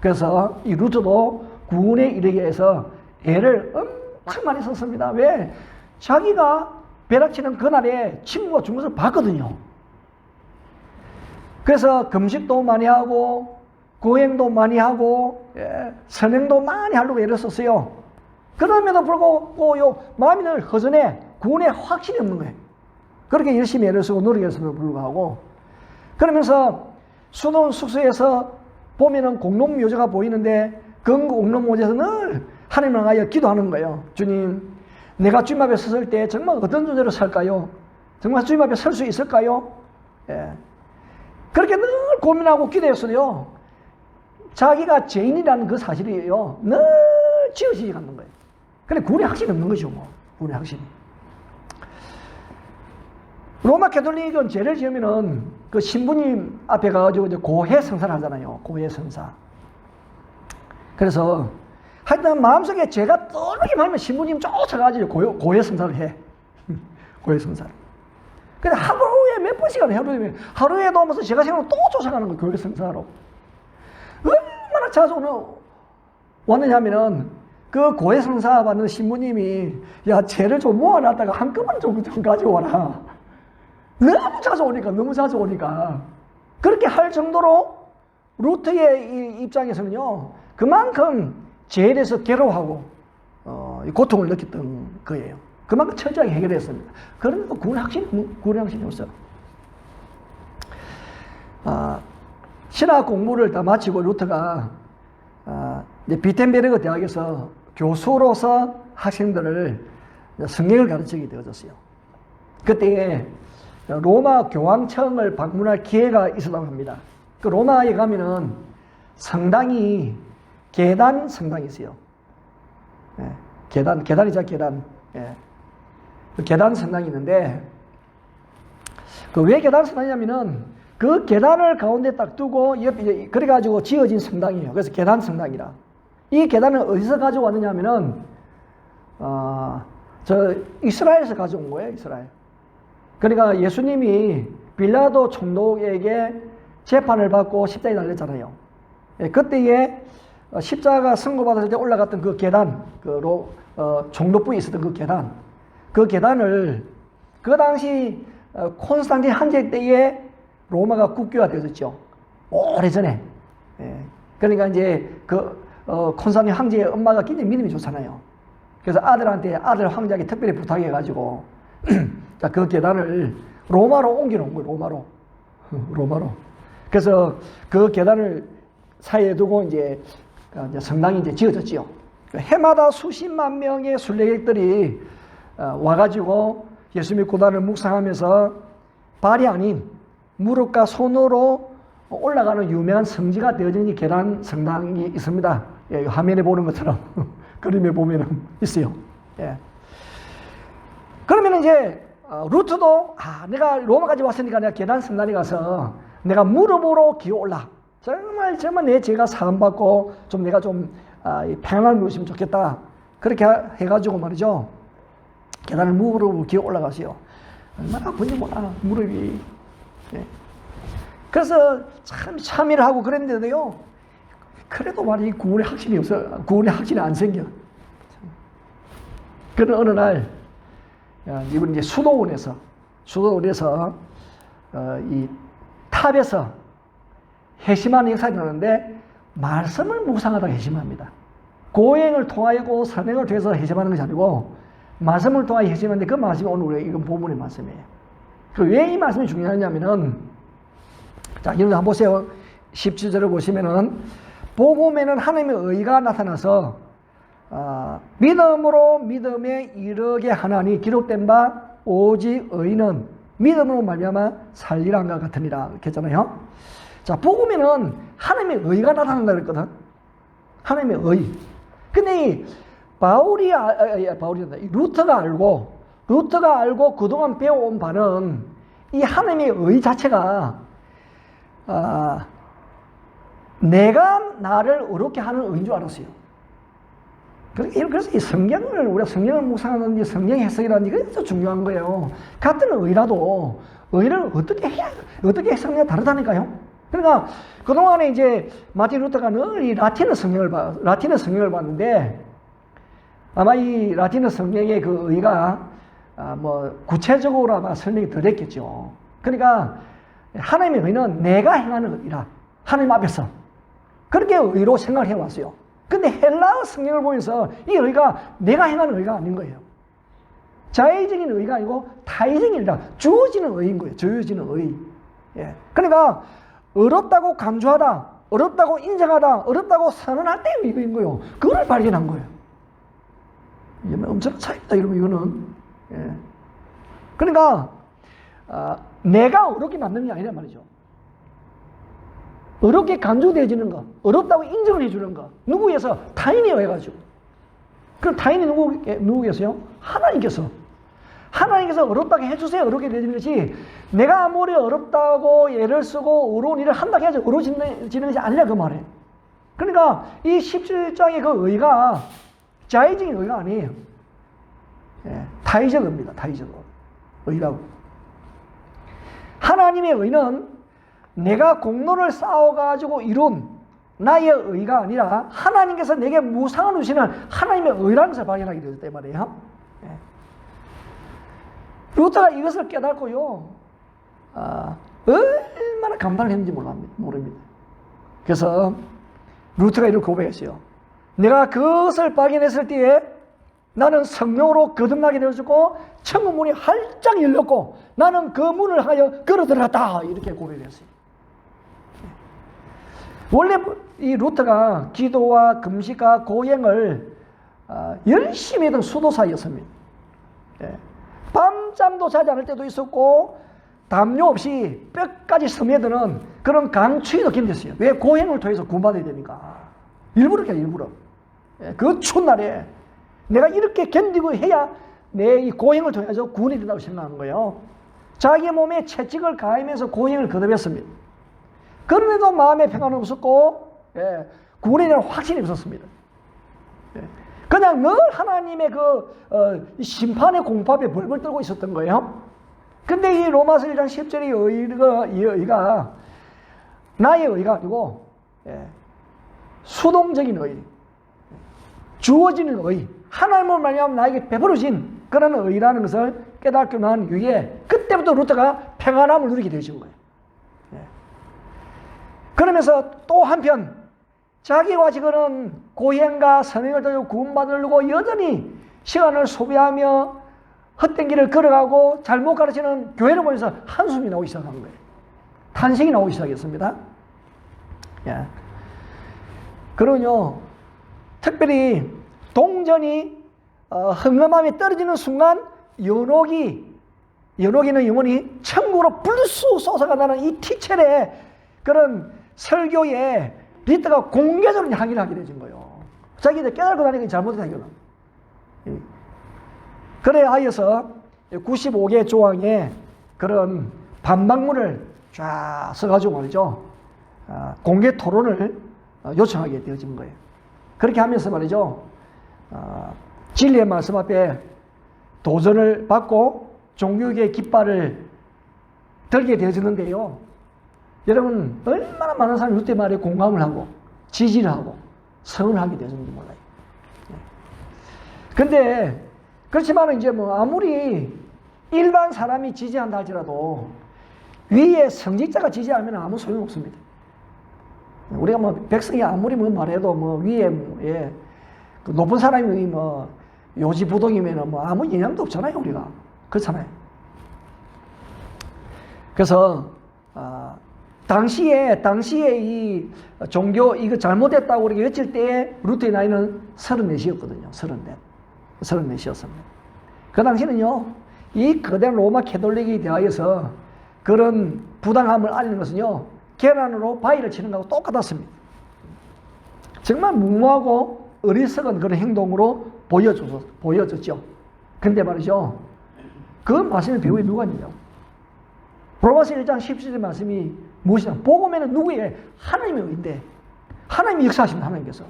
그래서 이 루터도 구원에 이르기 위해서 애를 엄청 많이 썼습니다. 왜? 자기가 벼락치는 그날에 친구가 죽은 것을 봤거든요. 그래서 금식도 많이 하고 고행도 많이 하고 선행도 많이 하려고 애를 썼어요. 그럼에도 불구하고 요 마음이 늘 허전해. 구원에 확신이 없는 거예요. 그렇게 열심히 애를 쓰고 노력했음에도 불구하고 그러면서 수도원 숙소에서 보면은 공동묘지가 보이는데 그 공동묘지에서 늘 하나님을 향하여 기도하는 거예요. 주님, 내가 주님 앞에 섰을 때 정말 어떤 존재로 살까요? 정말 주님 앞에 설 수 있을까요? 그렇게 늘 고민하고 기도했어요. 자기가 죄인이라는 그 사실이에요. 늘 지어지지 않는 거예요. 근데 구원의 확신이 없는 거죠, 뭐. 구원의 확신이. 로마 캐톨릭은 죄를 지으면은 그 신부님 앞에 가가지고 이제 고해 성사를 하잖아요. 고해 성사. 그래서 하여튼 마음속에 죄가 떠오르게 하면 신부님 쫓아가지고 고해 성사를 해. 고해 성사를. 근데 하루에 몇 번씩은 해. 하루에 넘어서 제가 생각하면 또 쫓아가는 거예요. 고해 성사로. 얼마나 자주 왔느냐 하면은 그 고해 성사 받는 신부님이 야, 죄를 좀 모아놨다가 한꺼번에 좀 가지고 와라. 너무 자주 오니까. 그렇게 할 정도로 루터의 입장에서는요, 그만큼 죄에 대해서 괴로워하고, 고통을 느꼈던 거예요. 그만큼 철저하게 해결했습니다. 그러면서 구원의 확신이 없어요. 신학 공부를 다 마치고 루터가, 이제 비텐베르그 대학에서 교수로서 학생들을 성경을 가르치게 되어졌어요. 그때 로마 교황청을 방문할 기회가 있었다고 합니다. 그 로마에 가면은 성당이 계단 성당이 있어요. 계단이죠, 계단. 그 계단 성당이 있는데, 그 왜 계단 성당이냐면은 그 계단을 가운데 딱 두고 옆에 그래가지고 지어진 성당이에요. 그래서 계단 성당이라. 이 계단을 어디서 가져왔느냐 하면은 이스라엘에서 가져온 거예요, 이스라엘. 그러니까 예수님이 빌라도 총독에게 재판을 받고 십자가에 달렸잖아요. 그때에 십자가 선고받았을 때 올라갔던 그 계단, 총독부에 있었던 그 계단을 그 당시 콘스탄틴 황제 때에 로마가 국교화 되었죠. 오래전에. 그러니까 이제 콘스탄틴 황제의 엄마가 굉장히 믿음이 좋잖아요. 그래서 아들 황제에게 특별히 부탁해가지고 자, 그 계단을 로마로 옮겨놓은 거예요. 로마로. 그래서 그 계단을 사이에 두고 이제 성당이 이제 지어졌지요. 해마다 수십만 명의 순례객들이 와가지고 예수님의 고단을 묵상하면서 발이 아닌 무릎과 손으로 올라가는 유명한 성지가 되어진 이 계단 성당이 있습니다. 화면에 보는 것처럼 그림에 보면은 있어요. 그러면 이제 루터도 내가 로마까지 왔으니까 내가 계단 성당에 가서 내가 무릎으로 기어올라. 정말 내 죄가 사함받고 좀 내가 좀 평안을 누리시면 좋겠다. 그렇게 해가지고 말이죠. 계단을 무릎으로 기어 올라가세요. 얼마나 아픈지 몰라, 무릎이. 그래서 참 참여를 하고 그랬는데도요. 그래도 말이 구원의 확신이 없어. 구원의 확신이 안 생겨. 그런 어느 날 이번 이제 수도원에서 이 탑에서 회심하는 역사가 일어나는데 말씀을 묵상하다가 회심합니다. 고행을 통하고 선행을 통해서 회심하는 것이 아니고 말씀을 통하여 회심하는데 그 말씀이 오늘 우리가 이건 본문의 말씀이에요. 왜 이 말씀이 중요하냐면은 자, 여러분 한번 보세요. 17절을 보시면은 복음에는 하나님의 의가 나타나서 믿음으로 믿음에 이르게 하나니 기록된 바 오직 의인은 믿음으로 말미암아 살리란가 같으니라 이렇게 했잖아요. 자, 복음에는 하나님의 의가 나타난다 그랬거든. 하나님의 의. 근데 이 루터가 알고 그동안 배워온 바는 이 하나님의 의 자체가 내가 나를 어렵게 하는 의인 줄 알았어요. 그래서 이 성경을, 우리가 성경을 묵상하는지 성경 해석이라든지 그게 진짜 중요한 거예요. 같은 의라도 의를 어떻게 해석하느냐 다르다니까요. 그러니까 그동안에 이제 마틴 루터가 늘 이 라틴어 성경을 봤는데 아마 이 라틴어 성경의 그 의가 뭐 구체적으로 아마 설명이 덜 됐겠죠. 그러니까 하나님의 의는 내가 행하는 의라. 하나님 앞에서. 그렇게 의로 생각을 해왔어요. 근데 헬라어 성경을 보면서 이 의가 내가 행하는 의가 아닌 거예요. 자의적인 의가 아니고 타의적인 의라. 주어지는 의인 거예요. 주어지는 의. 예. 그러니까 어렵다고 간주하다, 어렵다고 인정하다, 어렵다고 선언할 때의 의인 거예요. 그걸 발견한 거예요. 이게 엄청난 차이다, 여러분, 이거는. 예. 그러니까, 내가 어렵게 만드는 게 아니란 말이죠. 어렵게 간주되어지는 거, 어렵다고 인정을 해주는 거, 누구에서? 타인에 의해가지고. 그럼 타인이 누구겠어요? 하나님께서 어렵다고 해주세요. 어렵게 되어지는 것이 내가 아무리 어렵다고 예를 쓰고 어려운 일을 한다고 해야지 어려워지는 것이 아니라 그 말이에요. 그러니까 이 17장의 그 의가 자의적인 의가 아니에요. 예, 타의적 의입니다. 타의적 의라고. 하나님의 의는 내가 공로를 쌓아가지고 이룬 나의 의가 아니라 하나님께서 내게 무상을 주시는 하나님의 의라는 것을 발견하게 되었단 말이에요. 예. 루터가 이것을 깨닫고요, 얼마나 감탄을 했는지 모릅니다. 그래서 루터가 이렇게 고백했어요. 내가 그것을 발견했을 때에 나는 성령으로 거듭나게 되어졌고 천국 문이 활짝 열렸고 나는 그 문을 하여 걸어 들어갔다. 이렇게 고백했어요. 원래 이 루터가 기도와 금식과 고행을 열심히 했던 수도사였습니다. 예. 밤잠도 자지 않을 때도 있었고 담요 없이 뼈까지 스며드는 그런 강추위도 견뎠어요. 왜? 고행을 통해서 구원받아야 되니까. 일부러 그냥 일부러. 예. 그 추운 날에 내가 이렇게 견디고 해야 내 이 고행을 통해서 구원이 된다고 생각하는 거예요. 자기 몸에 채찍을 가하면서 고행을 거듭했습니다. 그런데도 마음에 평안은 없었고, 예, 구원에 대한 확신이 없었습니다. 예, 그냥 늘 하나님의 심판의 공법에 벌벌 떨고 있었던 거예요. 근데 이 로마서 1장 10절의 의가 나의 의가 아니고, 예, 수동적인 의, 주어지는 의, 하나님을 말미암아 나에게 베풀어진 그런 의라는 것을 깨닫고 난 이후에 그때부터 루터가 평안함을 누리게 되신 거예요. 그러면서 또 한편 자기와 지금은 고행과 선행을 통해 구원받으려고 여전히 시간을 소비하며 헛된 길을 걸어가고 잘못 가르치는 교회를 보면서 한숨이 나오기 시작한 거예요. 탄식이 나오기 시작했습니다. 예. 그러군요. 특별히 동전이 흥금함에 떨어지는 순간 연옥이는 영혼이 천국으로 불쑥 솟아간다는 이 티첼의 그런 설교에 리터가 공개적으로 항의를 하게 되진 거예요. 자기들 깨달고 다니는 게 잘못했다 이거는. 그래 하여서 95개 조항에 그런 반박문을 쫙 써가지고 말이죠. 공개 토론을 요청하게 되어진 거예요. 그렇게 하면서 말이죠. 진리의 말씀 앞에 도전을 받고 종교계의 깃발을 들게 되어지는데요. 여러분 얼마나 많은 사람이 루터 말에 공감을 하고 지지를 하고 성을 하게 되었는지 몰라요. 근데 그렇지만 이제 뭐 아무리 일반 사람이 지지한다 할지라도 위에 성직자가 지지하면 아무 소용 없습니다. 우리가 뭐 백성이 아무리 뭐 말해도 뭐 위에 예, 그 높은 사람이 뭐 요지부동이면 뭐 아무 영향도 없잖아요. 우리가 그렇잖아요. 그래서 당시에 이 종교 이거 잘못됐다고 우리가 외칠 때에 루터의 나이는 34이었거든요. 34이었습니다. 그 당시는요 이 거대한 로마 캐톨릭에 대하여서 그런 부당함을 알리는 것은요, 계란으로 바위를 치는 것하고 똑같았습니다. 정말 무모하고 어리석은 그런 행동으로 보여졌죠. 근데 말이죠, 그 말씀을 배우기 누가 있느냐? 로마서 1장 17절 말씀이 무엇이냐? 복음에는 누구의? 하나님의 의인데, 하나님이 역사하십니다. 하나님께서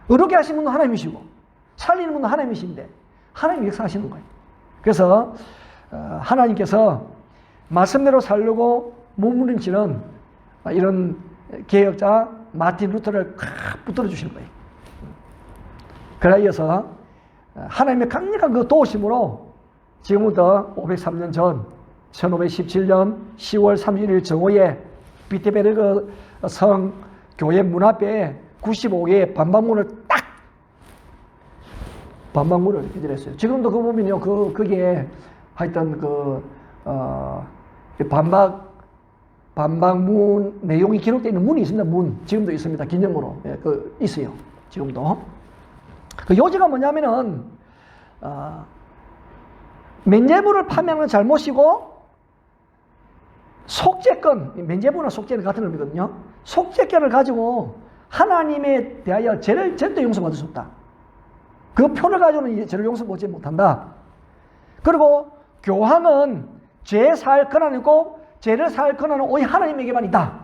의롭게 하신 분은 하나님이시고 살리는 분은 하나님이신데 하나님이 역사하시는 거예요. 그래서 하나님께서 말씀대로 살려고 몸부림치는 이런 개혁자 마틴 루터를 붙들어 주시는 거예요. 그래서 하나님의 강력한 그 도우심으로 지금부터 503년 전 1517년 10월 31일 정오에 비테베르그 성 교회 문 앞에 95개의 반박문을 딱 반박문을 해드렸어요. 지금도 그 보면요, 그게 하여튼 반박문 내용이 기록되어 있는 문이 있습니다. 문 지금도 있습니다. 기념으로 있어요. 지금도. 그 요지가 뭐냐면은 면죄부를 파면은 잘못이고 속죄권, 면죄부나 속죄는 같은 의미거든요. 속죄권을 가지고 하나님에 대하여 죄를 절대 용서받을 수 없다. 그 표를 가지고는 죄를 용서받지 못한다. 그리고 교황은 죄 사할 권한이 있고 죄를 사할 권한은 오직 하나님에게만 있다.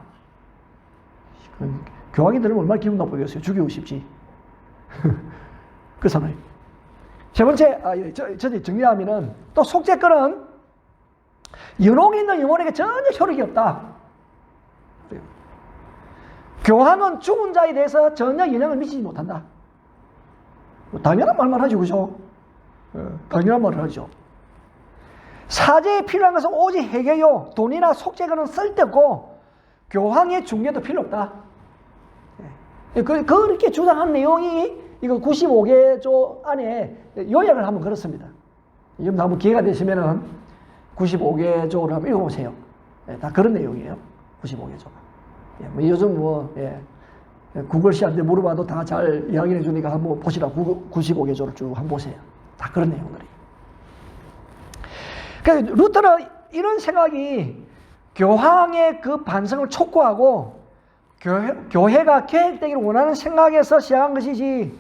교황이 들으면 얼마나 기분 나쁘겠어요. 죽이고 싶지. 그렇잖아요. 세 번째, 정리하면은 또 속죄권은 연옥이 있는 영혼에게 전혀 효력이 없다. 교황은 죽은 자에 대해서 전혀 영향을 미치지 못한다. 당연한 말만 하죠, 그죠? 당연한 말을 하죠. 사죄에 필요한 것은 오직 회개요, 돈이나 속죄권은 쓸데없고 교황의 중개도 필요 없다. 그렇게 주장한 내용이 이거 95개조 안에 요약을 하면 그렇습니다. 지금 한번 기회가 되시면은 95개조를 한번 읽어보세요. 다 그런 내용이에요. 95개조가. 요즘 구글 씨한테 물어봐도 다 잘 이야기해 주니까 한번 보시라고 95개조를 쭉 한번 보세요. 다 그런 내용들이에요. 그러니까 루터는 이런 생각이 교황의 그 반성을 촉구하고 교회가 개혁되기를 원하는 생각에서 시작한 것이지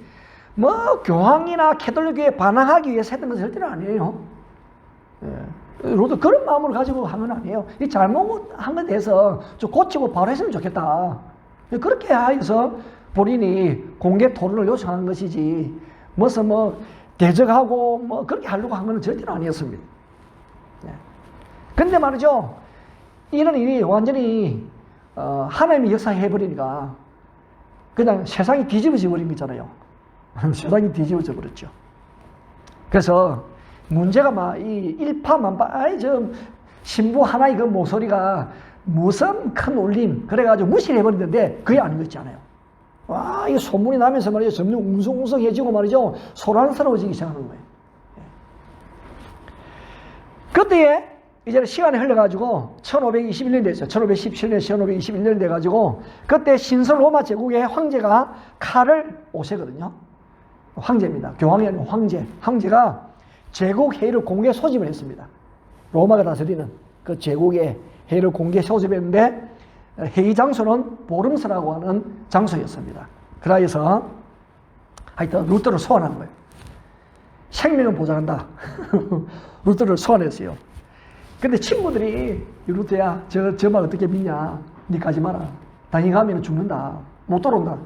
뭐 교황이나 캐톨릭교회에 반항하기 위해서 했던 것은 절대로 아니에요. 루터 그런 마음으로 가지고 한 건 아니에요. 이 잘못한 것에 대해서 좀 고치고 바로 했으면 좋겠다. 그렇게 하여서 본인이 공개 토론을 요청한 것이지 무슨 대적하고 그렇게 하려고 한 건 절대로 아니었습니다. 근데 말이죠, 이런 일이 완전히 하나님이 역사해버리니까 그냥 세상이 뒤집어져 버린 거잖아요. 세상이 뒤집어져 버렸죠. 그래서 문제가 이 일파만파, 신부 하나의 그 목소리가 무슨 큰 울림, 그래가지고 무시를 해버리는데 그게 아닌 거 있잖아요. 와, 이게 소문이 나면서 말이죠. 점점 웅성웅성해지고 말이죠. 소란스러워지기 시작하는 거예요. 그때에 이제 시간이 흘러가지고 1521년 됐어요. 1517년, 1521년 돼가지고 그때 신설 로마 제국의 황제가 칼을 5세거든요. 황제입니다. 교황이 아니고 황제. 황제가 제국 회의를 공개 소집을 했습니다. 로마가 다스리는 그 제국의 회의를 공개 소집했는데 회의 장소는 보름스라고 하는 장소였습니다. 그래서 하여튼 루터를 소환한 거예요. 생명은 보장한다. 루터를 소환했어요. 근데 친구들이 루터야, 저 말 어떻게 믿냐? 니 가지 마라. 당연히 가면 죽는다. 못 돌아온다.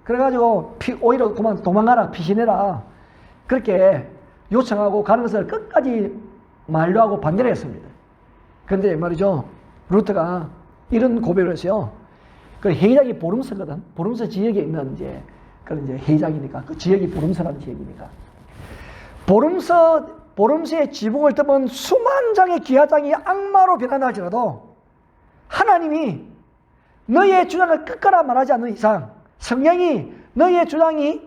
그래가지고 오히려 그만 도망가라. 피신해라. 그렇게 요청하고 가는 것을 끝까지 만류하고 반대를 했습니다. 그런데 말이죠, 루터가 이런 고백을 했어요. 그 회의장이 보름서거든. 보름서 지역에 있는 그런 회의장이니까, 그 지역이 보름서라는 지역이니까. 보름서의 지붕을 덮은 수만 장의 기와장이 악마로 변한다 할지라도 하나님이 너의 주장을 끝까지 말하지 않는 이상, 성령이 너의 주장이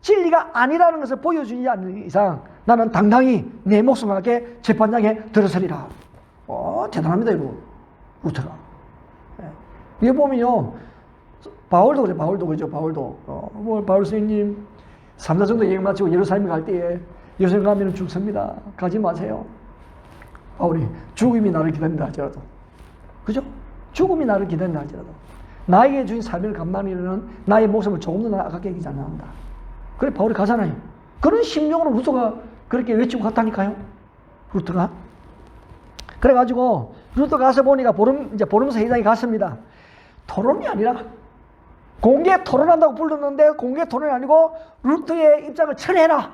진리가 아니라는 것을 보여주지 않는 이상 나는 당당히 내 목숨을 갖게 재판장에 들어서리라. 대단합니다, 이거 루터가. 이거 보면요, 바울도 그래, 바울도 그죠, 바울도. 바울 스님 3사 정도 여행 마치고 예루살렘 갈 때에 예루살렘 가면 죽습니다. 가지 마세요. 바울이 죽음이 나를 기다린다 할지라도. 그죠? 죽음이 나를 기다린다 할지라도. 나에게 주신 사명을 감당하려는 나의 목숨을 조금 더 아깝게 여기지 않는다. 그래 바울이 가잖아요. 그런 심정으로 루터가 그렇게 외치고 갔다니까요. 루터가. 그래가지고 루터 가서 보니까 이제 보름서 회장이 갔습니다. 토론이 아니라 공개 토론한다고 불렀는데 공개 토론이 아니고 루터의 입장을 철회해라.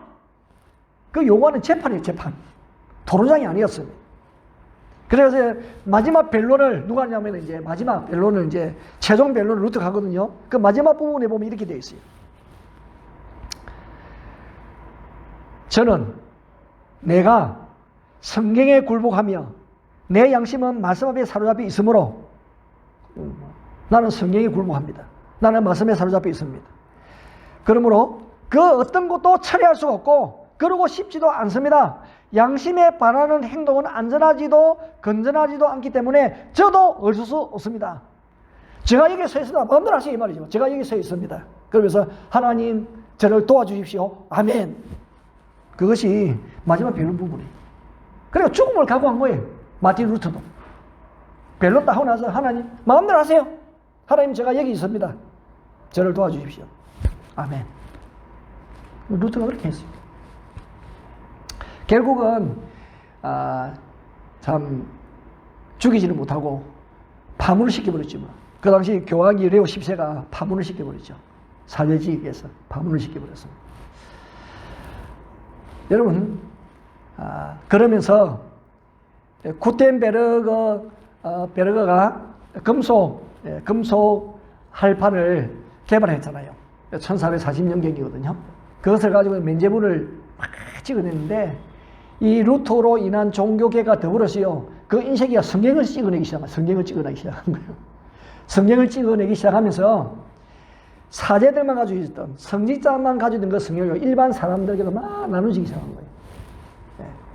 그 요구하는 재판이에요. 재판. 토론장이 아니었습니다. 그래서 마지막 변론을 누가 하냐면 이제 마지막 변론을 이제 최종 변론을 루터가 하거든요. 그 마지막 부분에 보면 이렇게 되어 있어요. 저는 내가 성경에 굴복하며 내 양심은 말씀 앞에 사로잡혀 있으므로 나는 성경에 굴복합니다. 나는 말씀에 사로잡혀 있습니다. 그러므로 그 어떤 것도 철회할 수가 없고 그러고 싶지도 않습니다. 양심에 반하는 행동은 안전하지도 건전하지도 않기 때문에 저도 어쩔 수 없습니다. 제가 여기 서 있습니다. 마음대로 하시기 이 말이죠. 제가 여기 서 있습니다. 그러면서 하나님 저를 도와주십시오. 아멘. 그것이 마지막 변론 부분이에요. 그리고 죽음을 각오한 거예요. 마틴 루터도. 변론 다 하고 나서 하나님 마음대로 하세요. 하나님 제가 여기 있습니다. 저를 도와주십시오. 아멘. 루터가 그렇게 했어요. 결국은 참 죽이지는 못하고 파문을 시켜버렸지 뭐. 그 당시 교황이 레오 10세가 파문을 시켜버렸죠. 사회주의에서 파문을 시켜버렸습니다. 여러분 그러면서 구텐베르거가 금속 할판을 개발했잖아요. 1440년경이거든요. 그것을 가지고 면제부를 막 찍어냈는데 이 루터로 인한 종교계가 더불어서요. 그 인쇄기가 성경을 찍어내기 시작한 거예요. 성경을 찍어내기 시작하면서 사제들만 가지고 있었던 성직자만 가지고 있던 그 성경을 일반 사람들에게도 막 나누기 시작한 거예요.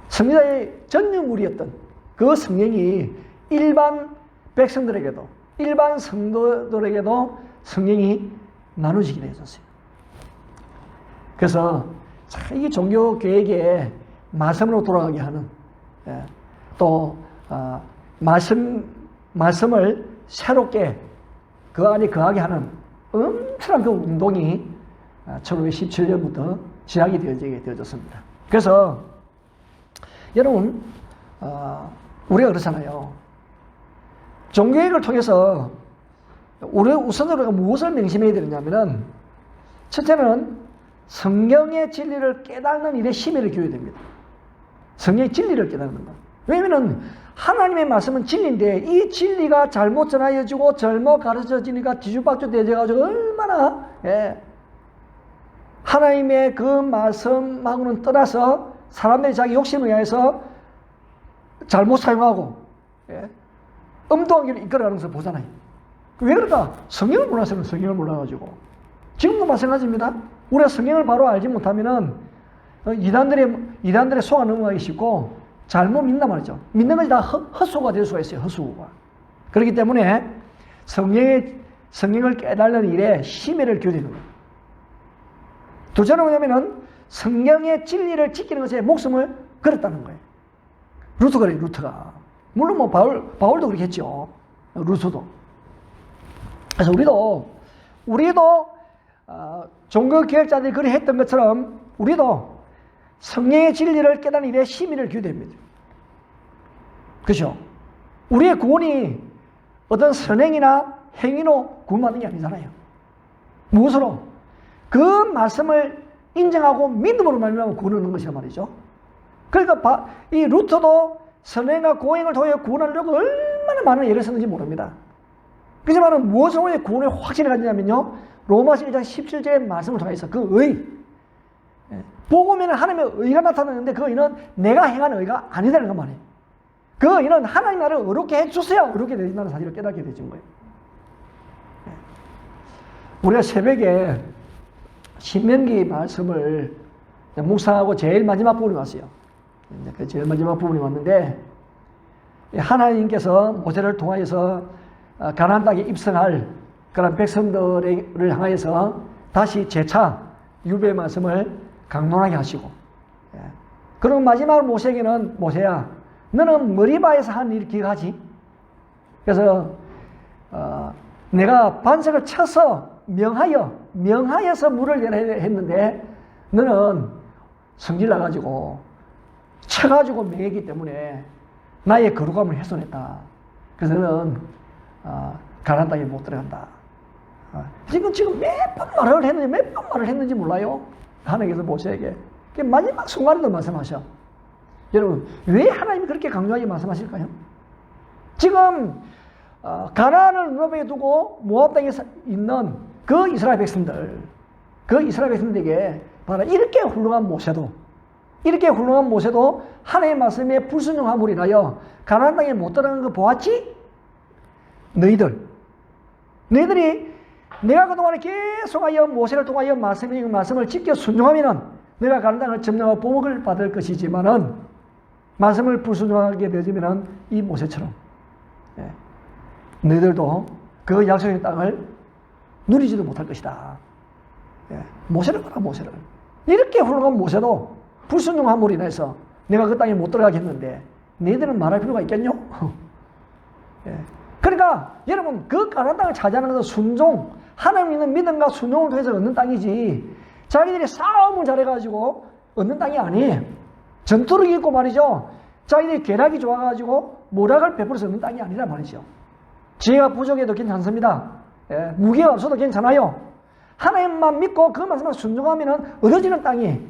성직자의 전유물이었던 그 성경이 일반 백성들에게도 일반 성도들에게도 성경이 나누어지게 되었어요. 그래서 이 종교 계획에 말씀으로 돌아가게 하는 또 말씀을 새롭게 그 안에 거하게 하는 엄청난 그 운동이 1917년부터 시작이 되어졌습니다. 그래서 여러분 우리가 그렇잖아요. 종교개혁을 통해서 우선으로 무엇을 명심해야 되느냐면은 첫째는 성경의 진리를 깨닫는 일에 심혈을 기울여야 됩니다. 성경의 진리를 깨닫는 것. 왜냐하면 하나님의 말씀은 진리인데 이 진리가 잘못 전하여지고 잘못 가르쳐지니까 뒤죽박죽 되어가지고 얼마나 하나님의 그 말씀하고는 떠나서 사람들이 자기 욕심을 위해서 잘못 사용하고 엄도한 길을 이끌어가는 것을 보잖아요. 왜 그럴까? 성경을 몰라서는 성경을 몰라가지고. 지금도 마찬가지입니다. 우리가 성경을 바로 알지 못하면은 이단들의 속아 넘어가기 쉽고 잘못 믿는단 말이죠. 믿는 것이 다 헛소가 될 수가 있어요. 헛소가. 그렇기 때문에 성경을 깨달는 일에 심혈을 기울이는 거예요. 둘째는 뭐냐면은 성경의 진리를 지키는 것에 목숨을 걸었다는 거예요. 루터가 그래요. 루터가. 물론 뭐 바울도 그렇게 했죠. 루터도. 그래서 우리도 종교개혁자들이 그렇게 했던 것처럼 우리도 성령의 진리를 깨닫는 일에 심의를 기울여야 됩니다. 그렇죠? 우리의 구원이 어떤 선행이나 행위로 구원받는 게 아니잖아요. 무엇으로? 그 말씀을 인정하고 믿음으로 말미암아 구원을 얻는 것이란 말이죠. 그러니까 이 루터도 선행과 고행을 통해 구원하려고 얼마나 많은 예를 썼는지 모릅니다. 그렇지만 무엇으로 구원의 확신을 가지냐면요, 로마서 1장 17절의 말씀을 통해서 그 의, 복음에는 하나님의 의가 나타나는데 그 의는 내가 행한 의가 아니다는 것 말이에요. 그 의는 하나님 나를 의롭게 해주세요. 의롭게 되신다는 사실을 깨닫게 되는 거예요. 우리가 새벽에 신명기 말씀을 묵상하고 제일 마지막 부분이 왔어요. 그 제일 마지막 부분이 왔는데 하나님께서 모세를 통하여서 가나안 땅에 입성할 그런 백성들을 향하여서 다시 재차 유배의 말씀을 강론하게 하시고, 그럼 마지막 모세에게는 모세야 너는 머리바에서 한 일 기억하지? 그래서 내가 반석을 쳐서 명하여서 물을 내라 했는데 너는 성질 나가지고 쳐가지고 명했기 때문에 나의 거룩함을 훼손했다. 그래서 너는 가나안 땅에 못 들어간다. 지금 몇 번 말을 했는지 몰라요? 하나님께서 모세에게 마지막 순간에도 말씀하셔. 여러분, 왜 하나님이 그렇게 강조하게 말씀하실까요? 지금 가나안을 눈앞에 두고 모압 땅에 있는 그 이스라엘 백성들에게 바로 이렇게 훌륭한 모세도 하나님의 말씀에 불순종함으로 인하여 가나안 땅에 못 들어가는 거 보았지? 너희들이 내가 그동안에 계속하여 모세를 통하여 말씀을 지켜 순종하면은 내가 가나안 땅을 점령하고 복을 받을 것이지만은 말씀을 불순종하게 되어지면은 이 모세처럼 너희들도 그 약속의 땅을 누리지도 못할 것이다. 모세를 봐라, 모세를. 이렇게 훌륭한 모세도 불순종함으로 인해서 내가 그 땅에 못 들어가겠는데 너희들은 말할 필요가 있겠뇨? 그러니까 여러분, 그 가나안 땅을 차지하는 것은 순종, 하나님 믿는 믿음과 순종을 통해서 얻는 땅이지 자기들이 싸움을 잘해가지고 얻는 땅이 아니에요. 전투를 이기고 말이죠. 자기들이 계략이 좋아가지고 모략을 베풀어서 얻는 땅이 아니란 말이죠. 지혜가 부족해도 괜찮습니다. 무게가 없어도 괜찮아요. 하나님만 믿고 그 말씀만 순종하면 얻어지는 땅이,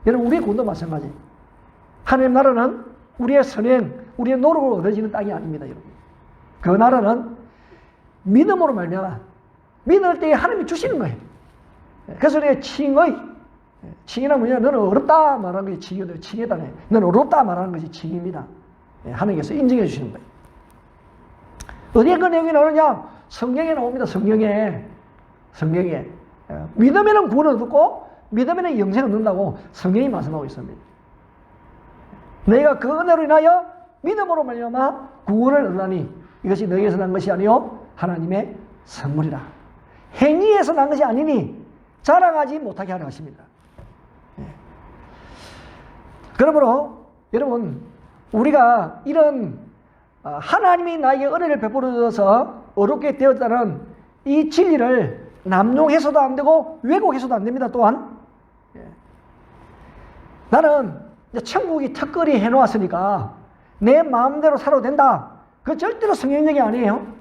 여러분, 우리의 구원도 마찬가지. 하나님 나라는 우리의 선행, 우리의 노력으로 얻어지는 땅이 아닙니다, 여러분. 그 나라는 믿음으로 말미암아 믿을 때에 하나님이 주시는 거예요. 그래서 우리가 칭이란 뭐냐? 너는 어렵다 말하는 것이 칭이다네. 너는 어렵다 말하는 것이 칭입니다. 하나님께서 인정해 주시는 거예요. 어디에 그 내용이 나오느냐? 성경에 나옵니다. 성경에. 믿으면 구원을 얻고 믿으면 영생을 얻는다고 성경이 말씀하고 있습니다. 너희가 그 은혜로 인하여 믿음으로 말미암아 구원을 얻으니 이것이 너희에서 난 것이 아니요 하나님의 선물이라. 행위에서 난 것이 아니니 자랑하지 못하게 하려 하십니다. 그러므로 여러분, 우리가 이런 하나님이 나에게 은혜를 베풀어 주어서 어렵게 되었다는 이 진리를 남용해서도 안 되고 왜곡해서도 안 됩니다. 또한 나는 천국이 특거리 해놓았으니까 내 마음대로 살아도 된다. 그 절대로 성경적이 아니에요.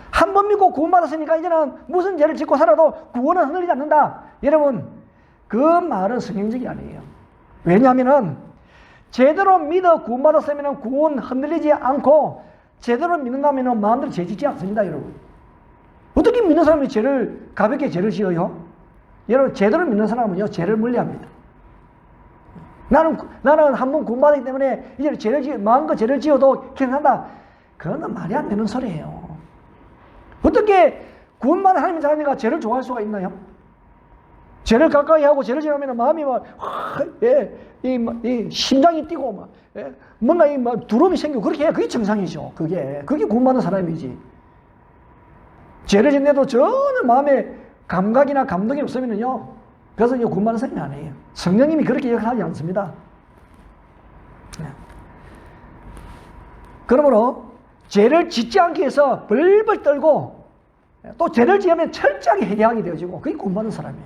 한 번 믿고 구원받았으니까 이제는 무슨 죄를 짓고 살아도 구원은 흔들리지 않는다. 여러분, 그 말은 성경적이 아니에요. 왜냐하면 제대로 믿어 구원받았으면 구원 흔들리지 않고 제대로 믿는다면 마음대로 죄 짓지 않습니다, 여러분. 어떻게 믿는 사람이 가볍게 죄를 지어요? 여러분, 제대로 믿는 사람은요, 죄를 멀리합니다. 나는 한 번 구원받았기 때문에 이제 마음껏 죄를 지어도 괜찮다. 그건 말이 안 되는 소리예요. 어떻게 구원받은 하나님의 자녀가 죄를 좋아할 수가 있나요? 죄를 가까이 하고 죄를 지으면 마음이 이 심장이 뛰고 뭔가 두려움이 생기고 그렇게 해야 그게 정상이죠. 그게 구원받은 사람이지. 죄를 짓는데도 전혀 마음에 감각이나 감동이 없으면요, 그래서 구원받은 사람이 아니에요. 성령님이 그렇게 역할하지 않습니다. 그러므로 죄를 짓지 않기 위해서 벌벌 떨고 또 죄를 지으면 철저하게 회개하게 되어지고 그게 구원받은 사람이에요.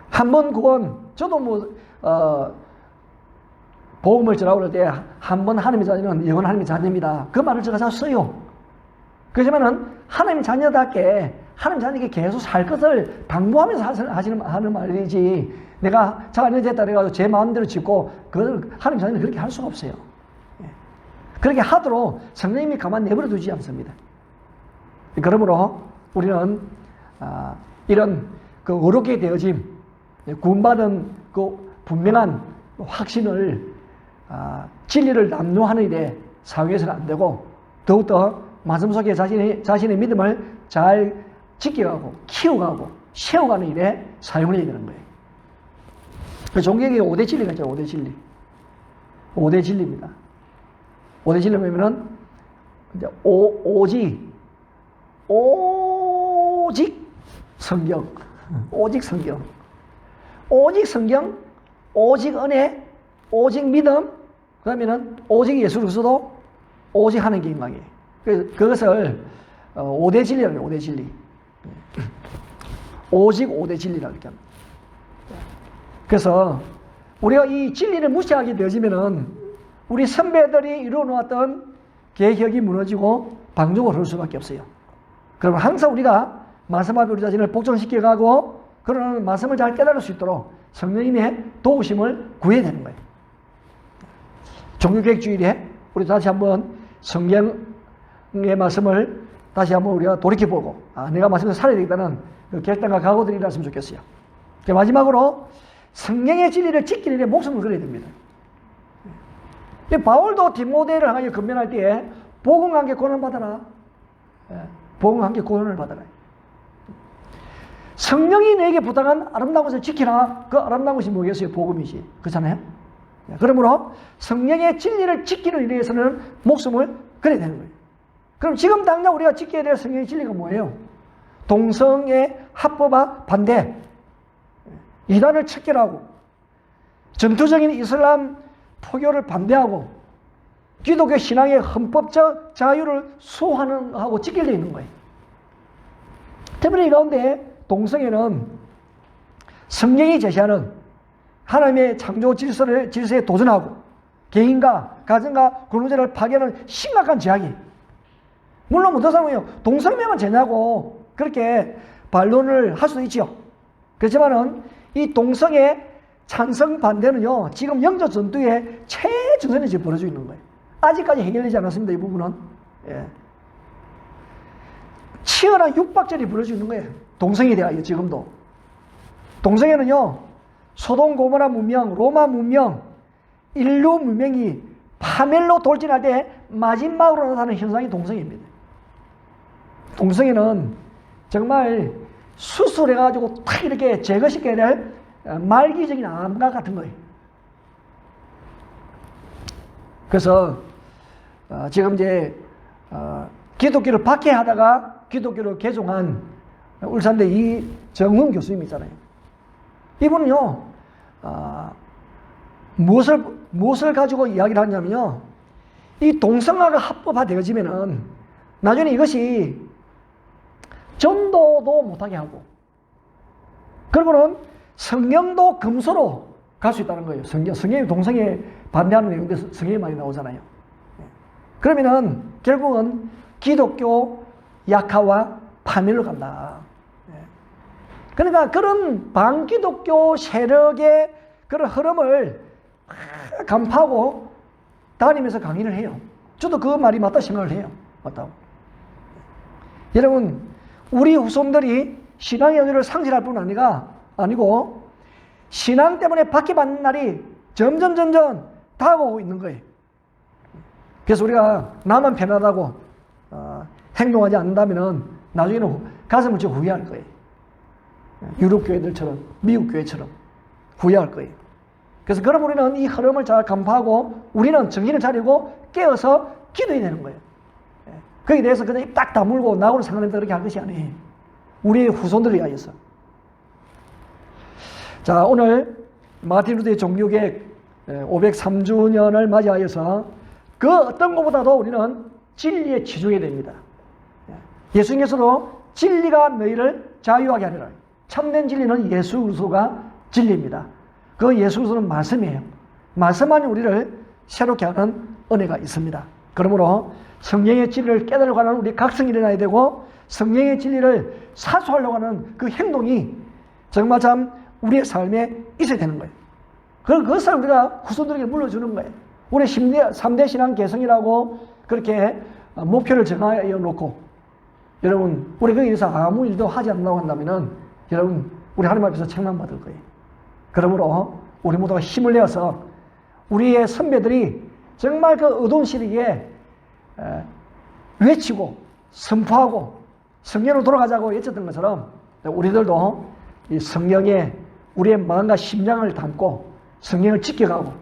한 번 구원, 저도 복음을 전하고 그럴 때 한 번 하나님의 자녀는 영원 하나님의 자녀입니다. 그 말을 제가 자주 써요. 그렇지만은 하나님의 자녀답게 하나님 자녀에게 계속 살 것을 방부하면서 하는 말이지, 내가 자녀 됐다 그래가지고 제 마음대로 짓고 그걸 하나님 자녀는 그렇게 할 수가 없어요. 그렇게 하도록 성령님이 가만 내버려 두지 않습니다. 그러므로 우리는 이런 그 어렵게 되어짐, 구원받은 그 분명한 확신을 진리를 남용하는 일에 사용해서는 안 되고 더욱더 말씀 속에 자신의 믿음을 잘 지켜가고 키워가고 세워가는 일에 사용을 해야 되는 거예요. 종교에 5대 진리가 있죠. 5대 진리. 5대 진리입니다. 5대 진리 뭐냐면은 이제 오직 성경, 오직 성경, 오직 은혜, 오직 믿음, 그 다음에는 오직 예수 그리스도, 오직 하나님께 영광이에요. 그것을 5대 진리라고 해요. 5대 진리. 오직 5대 진리라고 이렇게 합니다. 그래서 우리가 이 진리를 무시하게 되어지면은 우리 선배들이 이루어놓았던 계획이 무너지고 방종을 흐를 수밖에 없어요. 그러면 항상 우리가 말씀 앞에 우리 자신을 복종시켜가고 그러는 말씀을 잘 깨달을 수 있도록 성령님의 도우심을 구해야 되는 거예요. 종교개혁주일에 우리 다시 한번 성경의 말씀을 다시 한번 우리가 돌이켜보고 내가 말씀을 살아야 되겠다는 그 결단과 각오들이 일어났으면 좋겠어요. 마지막으로 성경의 진리를 지키는 데 목숨을 걸어야 됩니다. 바울도 디모데를 향하여 권면할 때에 복음과 함께 고난받아라. 복음과 함께 고난을 받아라. 성령이 내게 부탁한 아름다운 것을 지키라. 그 아름다운 것이 뭐겠어요? 복음이지. 그렇잖아요? 그러므로 성령의 진리를 지키는 일에 위해서는 목숨을 걸어야 되는 거예요. 그럼 지금 당장 우리가 지켜야 될 성령의 진리가 뭐예요? 동성애 합법화 반대, 이단을 척결하고 전투적인 이슬람 포교를 반대하고 기독교 신앙의 헌법적 자유를 수호하고 지키려 있는 거예요. 특별히 이 가운데 동성애는 성경이 제시하는 하나님의 창조 질서에 도전하고 개인과 가정과 공동체를 파괴하는 심각한 죄악이에요. 물론 어떤 사람은요, 동성애만 죄냐고 그렇게 반론을 할 수도 있죠. 그렇지만은 이 동성애 찬성 반대는요, 지금 영적 전투의 최전선에 지금 벌어지고 있는 거예요. 아직까지 해결되지 않았습니다, 이 부분은. 예. 치열한 육박전이 벌어지고 있는 거예요. 동성애에 대하여 지금도. 동성애는요, 소돔 고모라 문명, 로마 문명, 인류 문명이 파멸로 돌진할 때 마지막으로 나타나는 현상이 동성애입니다. 동성애는 정말 수술해가지고 탁 이렇게 제거시켜야 될 말기적인 암과 같은 거예요. 그래서 지금 이제 기독교를 박해하다가 기독교를 개종한 울산대 이정훈 교수님 있잖아요. 이분은요, 무엇을 가지고 이야기를 하냐면요, 이 동성애가 합법화되어지면은 나중에 이것이 전도도 못하게 하고, 그러고는 성경도 금소로 갈 수 있다는 거예요. 성경이 동성애 반대하는 내용도 성경에 많이 나오잖아요. 그러면은 결국은 기독교 약화와 파멸로 간다. 그러니까 그런 반기독교 세력의 그런 흐름을 간파하고 다니면서 강의를 해요. 저도 그 말이 맞다 생각을 해요. 맞다고. 여러분, 우리 후손들이 신앙의 의미를 상실할 뿐 아니고 신앙 때문에 박해받는 날이 점점 다가오고 있는 거예요. 그래서 우리가 나만 편하다고 행동하지 않는다면 나중에는 가슴을 쥐고 후회할 거예요. 유럽 교회들처럼, 미국 교회처럼 후회할 거예요. 그래서 그럼 우리는 이 흐름을 잘 간파하고 우리는 정신을 차리고 깨어서 기도해야 되는 거예요. 거기에 대해서 그냥 입 딱 다물고 나하고는 상관없다 그렇게 할 것이 아니에요. 우리의 후손들을 위하여서. 자, 오늘 마틴 루터의 종교개혁 503주년을 맞이하여서 그 어떤 것보다도 우리는 진리에 치중해야 됩니다. 예수님께서도 진리가 너희를 자유하게 하리라. 참된 진리는 예수 그리스도가 진리입니다. 그 예수 그리스도는 말씀이에요. 말씀만이 우리를 새롭게 하는 은혜가 있습니다. 그러므로 성령의 진리를 깨달으려고 하는 우리 각성이 일어나야 되고, 성령의 진리를 사수하려고 하는 그 행동이 정말 참 우리의 삶에 있어야 되는 거예요. 그것을 우리가 후손들에게 물려주는 거예요. 우리 3대 신앙 개성이라고 그렇게 목표를 정하여 놓고, 여러분, 우리 거기서 아무 일도 하지 않는다고 한다면은, 여러분, 우리 하나님 앞에서 책망받을 거예요. 그러므로 우리 모두가 힘을 내어서 우리의 선배들이 정말 그 어두운 시대에 외치고 선포하고 성령으로 돌아가자고 외쳤던 것처럼 우리들도 이 성령에 우리의 마음과 심장을 담고 성령을 지켜가고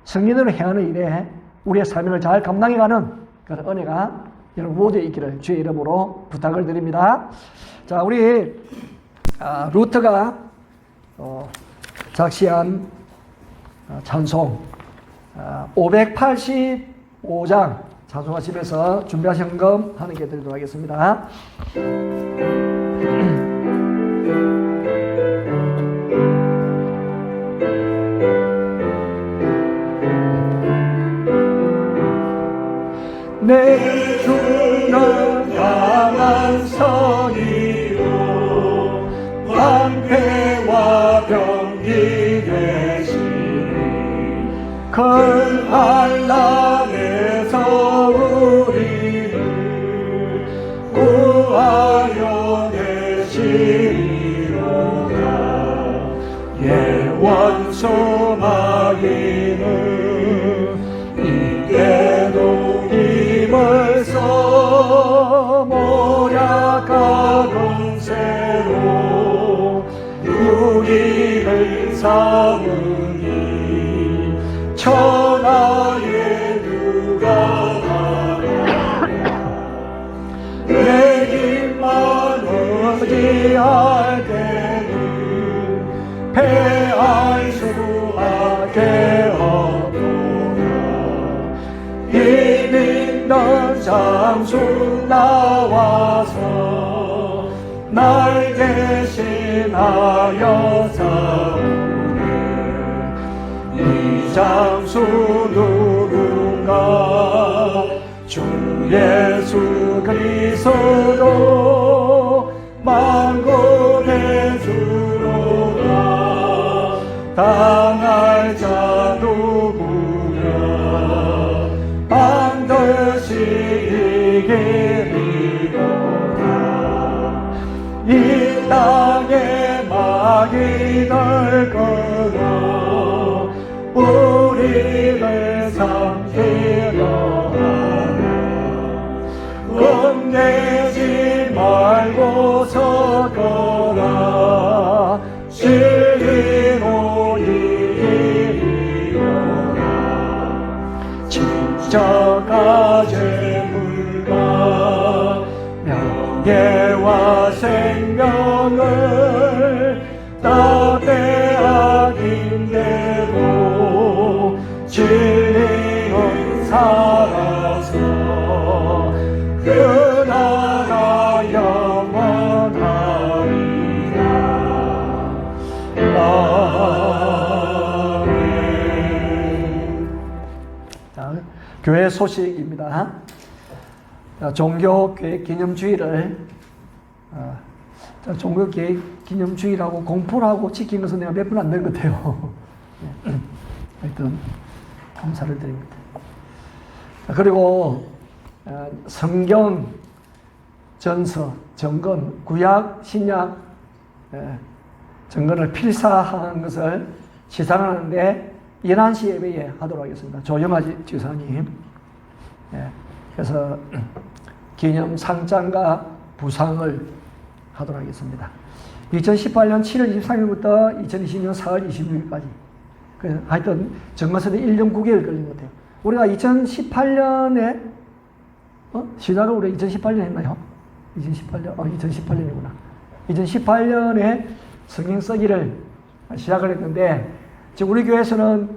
성령으로 행하는 일에 우리의 삶을 잘 감당해가는 그런 은혜가 여러분 모두에 있기를 주의 이름으로 부탁을 드립니다. 자, 우리 루터가 작시한 찬송 585장 찬송하시면서 준비하신 헌금 하나님께 드리도록 하겠습니다. 내 주는 강한 성이요 방패와 병기 되시니 큰 환난에서 우리를 구하여 계시리로다. 예원소 마귀는 이때도 힘을써 모략하던 새로 우리를 삼으니 천하에 누가 하나 내 힘만 의지할 때는 패할 수밖에 없도다. 있는 장수 나와서 날 대신하여 싸우네. 이 장수 누군가 주 예수 그리스도 만군의 주로다. 당할 자 누구냐 반드시 이기리로다. 이 땅에 마귀들 끌어 우리를 삼키려 하나 겁내지 말고 서거라. 진리로 이기리로다. 진짜가 재물과 명예와 생명을 다 빼앗긴대도 진리는 살아서 그 나라 영원하리라. 아멘. 자, 교회 소식입니다. 종교계획 기념주의를 종교계획 기념주의라고 공포를 하고 지킨 것은 내가 몇 분 안 된 것 같아요. 하여튼 감사를 드립니다. 그리고 성경, 전서, 정건, 구약, 신약 정건을 필사한 것을 시상하는데 11시 예배에 하도록 하겠습니다. 조영아 지사님. 그래서 기념 상장과 부상을 하도록 하겠습니다. 2018년 7월 23일부터 2020년 4월 26일까지. 하여튼 정거선에 1년 9개월 걸린 것 같아요. 우리가 2018년에 시작을 우리 2018년 했나요? 2018년, 2018년이구나. 2018년에 성경 쓰기를 시작을 했는데 지금 우리 교회에서는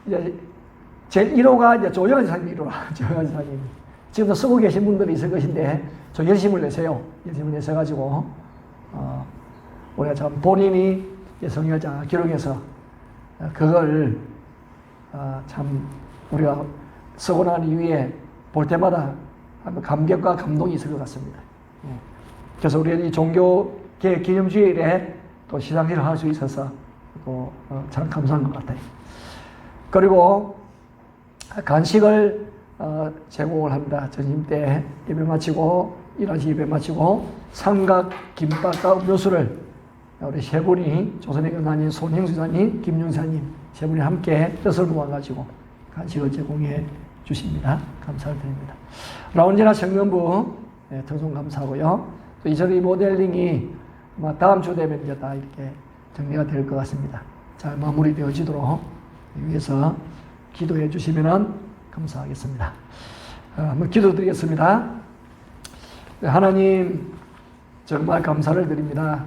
이제 제일 1호가 이제 조영환 지사님 1호라. 조영환 지사님. 지금도 쓰고 계신 분들이 있을 것인데 좀 열심을 내세요. 열심을 내셔가지고 우리가 참 본인이 성여자 기록해서 그걸 참 우리가 쓰고 난 이후에 볼 때마다 감격과 감동이 있을 것 같습니다. 그래서 우리 이 종교계 기념주일에 또 시상식을 할 수 있어서 또 참 감사한 것 같아요. 그리고 간식을 제공을 합니다. 점심 때 예배 마치고 11시 예배 마치고 삼각 김밥과 음료수를 우리 세 분이 조선의 권사님, 손행수사님, 김용사님 세 분이 함께 뜻을 모아가지고 간식을 제공해 주십니다. 감사를 드립니다. 라운지나 청년부 특송 감사하고요. 또 이 저희 모델링이 아마 다음 주 되면 이제 다 이렇게 정리가 될 것 같습니다. 잘 마무리되어지도록 위해서 기도해 주시면 감사하겠습니다. 한번 기도드리겠습니다. 하나님 정말 감사를 드립니다.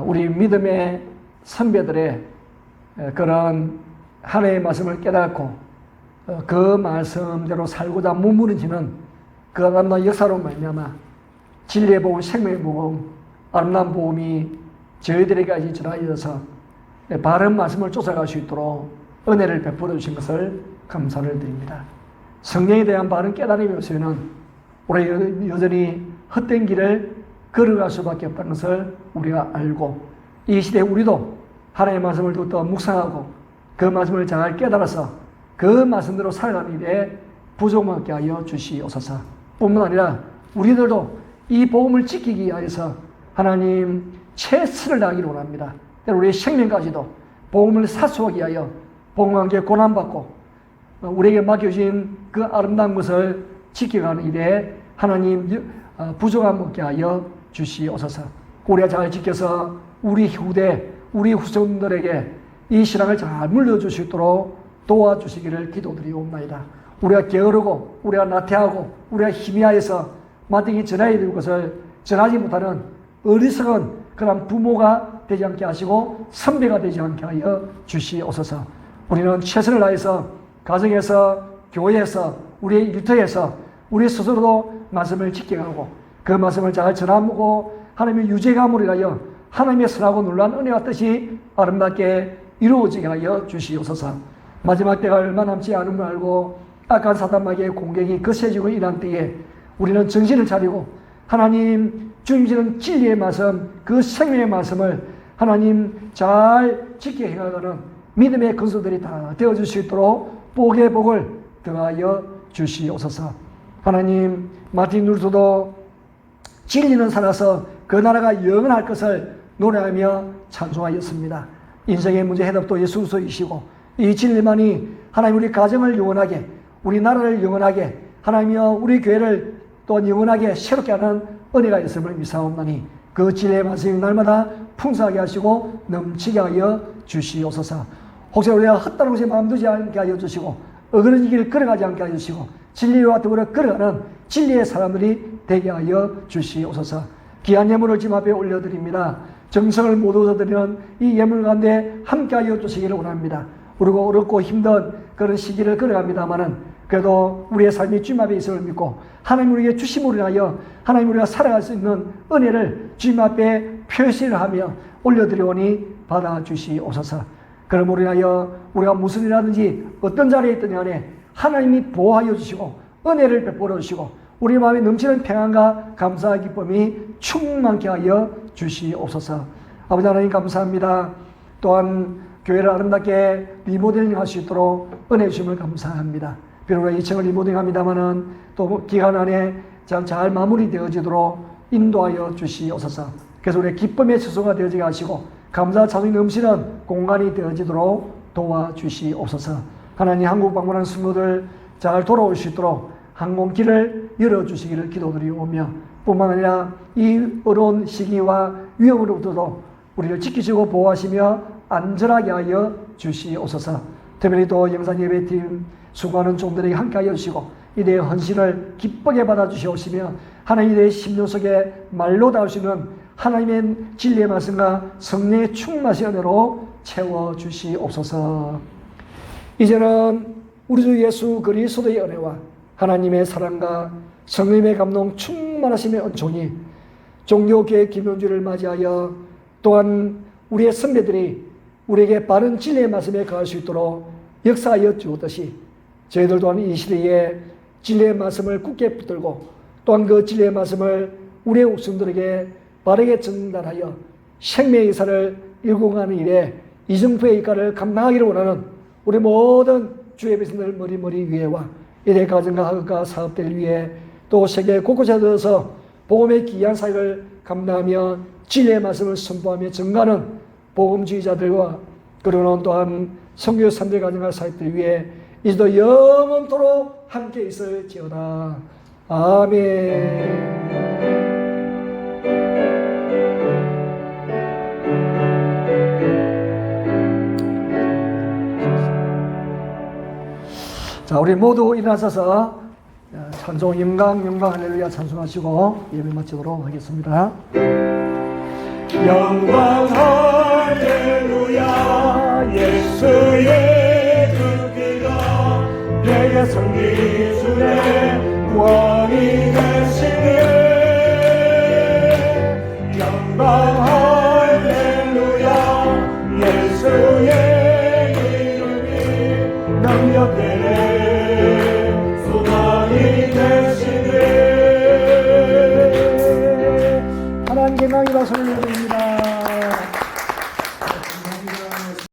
우리 믿음의 선배들의 그런 하나님의 말씀을 깨닫고 그 말씀대로 살고자 몸부림치는 그 아름다운 역사로 말미암아 진리의 복음, 생명의 복음, 아름다운 복음이 저희들에게까지 전하여져서 바른 말씀을 쫓아갈 수 있도록 은혜를 베풀어 주신 것을 감사를 드립니다. 성령에 대한 바른 깨달음이 없으면 우리가 여전히 헛된 길을 걸어갈 수밖에 없다는 것을 우리가 알고, 이 시대에 우리도 하나님의 말씀을 듣고 묵상하고 그 말씀을 잘 깨달아서 그 말씀대로 살아가는 일에 부족하게 하여 주시옵소서. 뿐만 아니라 우리들도 이 복음을 지키기 위해서 하나님 최선을 다하기를 원합니다. 우리의 생명까지도 복음을 사수하기 위하여 복음과 함께 고난받고 우리에게 맡겨진 그 아름다운 것을 지켜가는 일에 하나님 부족함 없게 하여 주시옵소서. 우리가 잘 지켜서 우리 후대, 우리 후손들에게 이 신앙을 잘 물려줄 수 있도록 도와주시기를 기도드리옵나이다. 우리가 게으르고 우리가 나태하고 우리가 희미하여서 마땅히 전해야 될 것을 전하지 못하는 어리석은 그런 부모가 되지 않게 하시고 선배가 되지 않게 하여 주시옵소서. 우리는 최선을 다해서 가정에서, 교회에서, 우리의 일터에서 우리 스스로도 말씀을 지켜가고 그 말씀을 잘 전하고 하나님의 유죄감으로 인하여 하나님의 선하고 놀라운 은혜와 뜻이 아름답게 이루어지게 하여 주시옵소서. 마지막 때가 얼마 남지 않은 걸 알고 악한 사단마귀의 공격이 거세지고 일한 때에 우리는 정신을 차리고 하나님 주님이시는 진리의 말씀, 그 생명의 말씀을 하나님 잘 지켜 행하는 믿음의 근소들이 다 되어줄 수 있도록 복의 복을 더하여 주시옵소서. 하나님, 마틴 루터도 진리는 살아서 그 나라가 영원할 것을 노래하며 찬송하였습니다. 인생의 문제 해답도 예수 그리스도이시고 이 진리만이 하나님 우리 가정을 영원하게, 우리 나라를 영원하게, 하나님이여 우리 교회를 또한 영원하게 새롭게 하는 은혜가 있음을 믿사옵나니 그 진리의 말씀이 날마다 풍성하게 하시고 넘치게 하여 주시옵소서. 혹시 우리가 헛다른 곳에 마음 두지 않게 하여 주시고 어그러진 길을 걸어가지 않게 하여 주시고 진리와 더불어 걸어가는 진리의 사람들이 되게 하여 주시옵소서. 귀한 예물을 지금 앞에 올려드립니다. 정성을 모두 얻어드리는 이 예물 가운데 함께 하여 주시기를 원합니다. 그리고 어렵고 힘든 그런 시기를 걸어갑니다마는 그래도 우리의 삶이 주님 앞에 있음을 믿고 하나님 우리에게 주심으로 인하여 하나님 우리가 살아갈 수 있는 은혜를 주님 앞에 표시를 하며 올려드리오니 받아주시옵소서. 그러므로 인하여 우리가 무슨 일하든지 어떤 자리에 있든 간에 하나님이 보호하여 주시고 은혜를 베풀어 주시고 우리 마음에 넘치는 평안과 감사의 기쁨이 충만케 하여 주시옵소서. 아버지 하나님 감사합니다. 또한 교회를 아름답게 리모델링 할 수 있도록 은혜 주심을 감사합니다. 비록 2층을 리모델링 합니다마는 또 기간 안에 잘 마무리되어지도록 인도하여 주시옵소서. 그래서 우리의 기쁨의 처소가 되어지게 하시고 감사 찬송이 넘치는 공간이 되어지도록 도와주시옵소서. 하나님 한국 방문하는 승무들 잘 돌아올 수 있도록 항공길을 열어주시기를 기도드리오며 뿐만 아니라 이 어려운 시기와 위험으로부터도 우리를 지키시고 보호하시며 안전하게 하여 주시옵소서. 특별히 또 영상예배팀 수고하는 종들에게 함께하여 주시고 이대의 헌신을 기쁘게 받아주시옵시며 하나님 이대의 심령 속에 말로 닿을 수 있는 하나님의 진리의 말씀과 성령의 충만한 은혜로 채워주시옵소서. 이제는 우리 주 예수 그리스도의 은혜와 하나님의 사랑과 성령의 감동 충만하심의 은총이 종교교회 김용주를 맞이하여 또한 우리의 선배들이 우리에게 바른 진리의 말씀에 가할 수 있도록 역사하여 주었듯이 저희들 또한 이 시대에 진리의 말씀을 굳게 붙들고 또한 그 진리의 말씀을 우리의 후손들에게 바르게 전달하여 생명의 의사를 일구가는 일에 이정표의 일가를 감당하기를 원하는 우리 모든 주의 백성들 머리 위에와 이대 가정과 학업과 사업들 위해 또 세계 곳곳에 들어서 복음의 귀한 사역을 감당하며 진리의 말씀을 선포하며 증가하는 복음주의자들과 그러는 또한 선교 3대 가정과 사역들 위해 이제도 영원토록 함께 있을지어다. 아멘. 자, 우리 모두 일어나셔서 찬송 영광 할렐루야 찬송하시고 예배 마치도록 하겠습니다. 영광 할렐루야 예수의 그 길가 승리주의 구원이 되시네. 영광 할렐루야. 예수의 이름이 능력되네. 소망이 되시네. 하나님께 나이다 소리를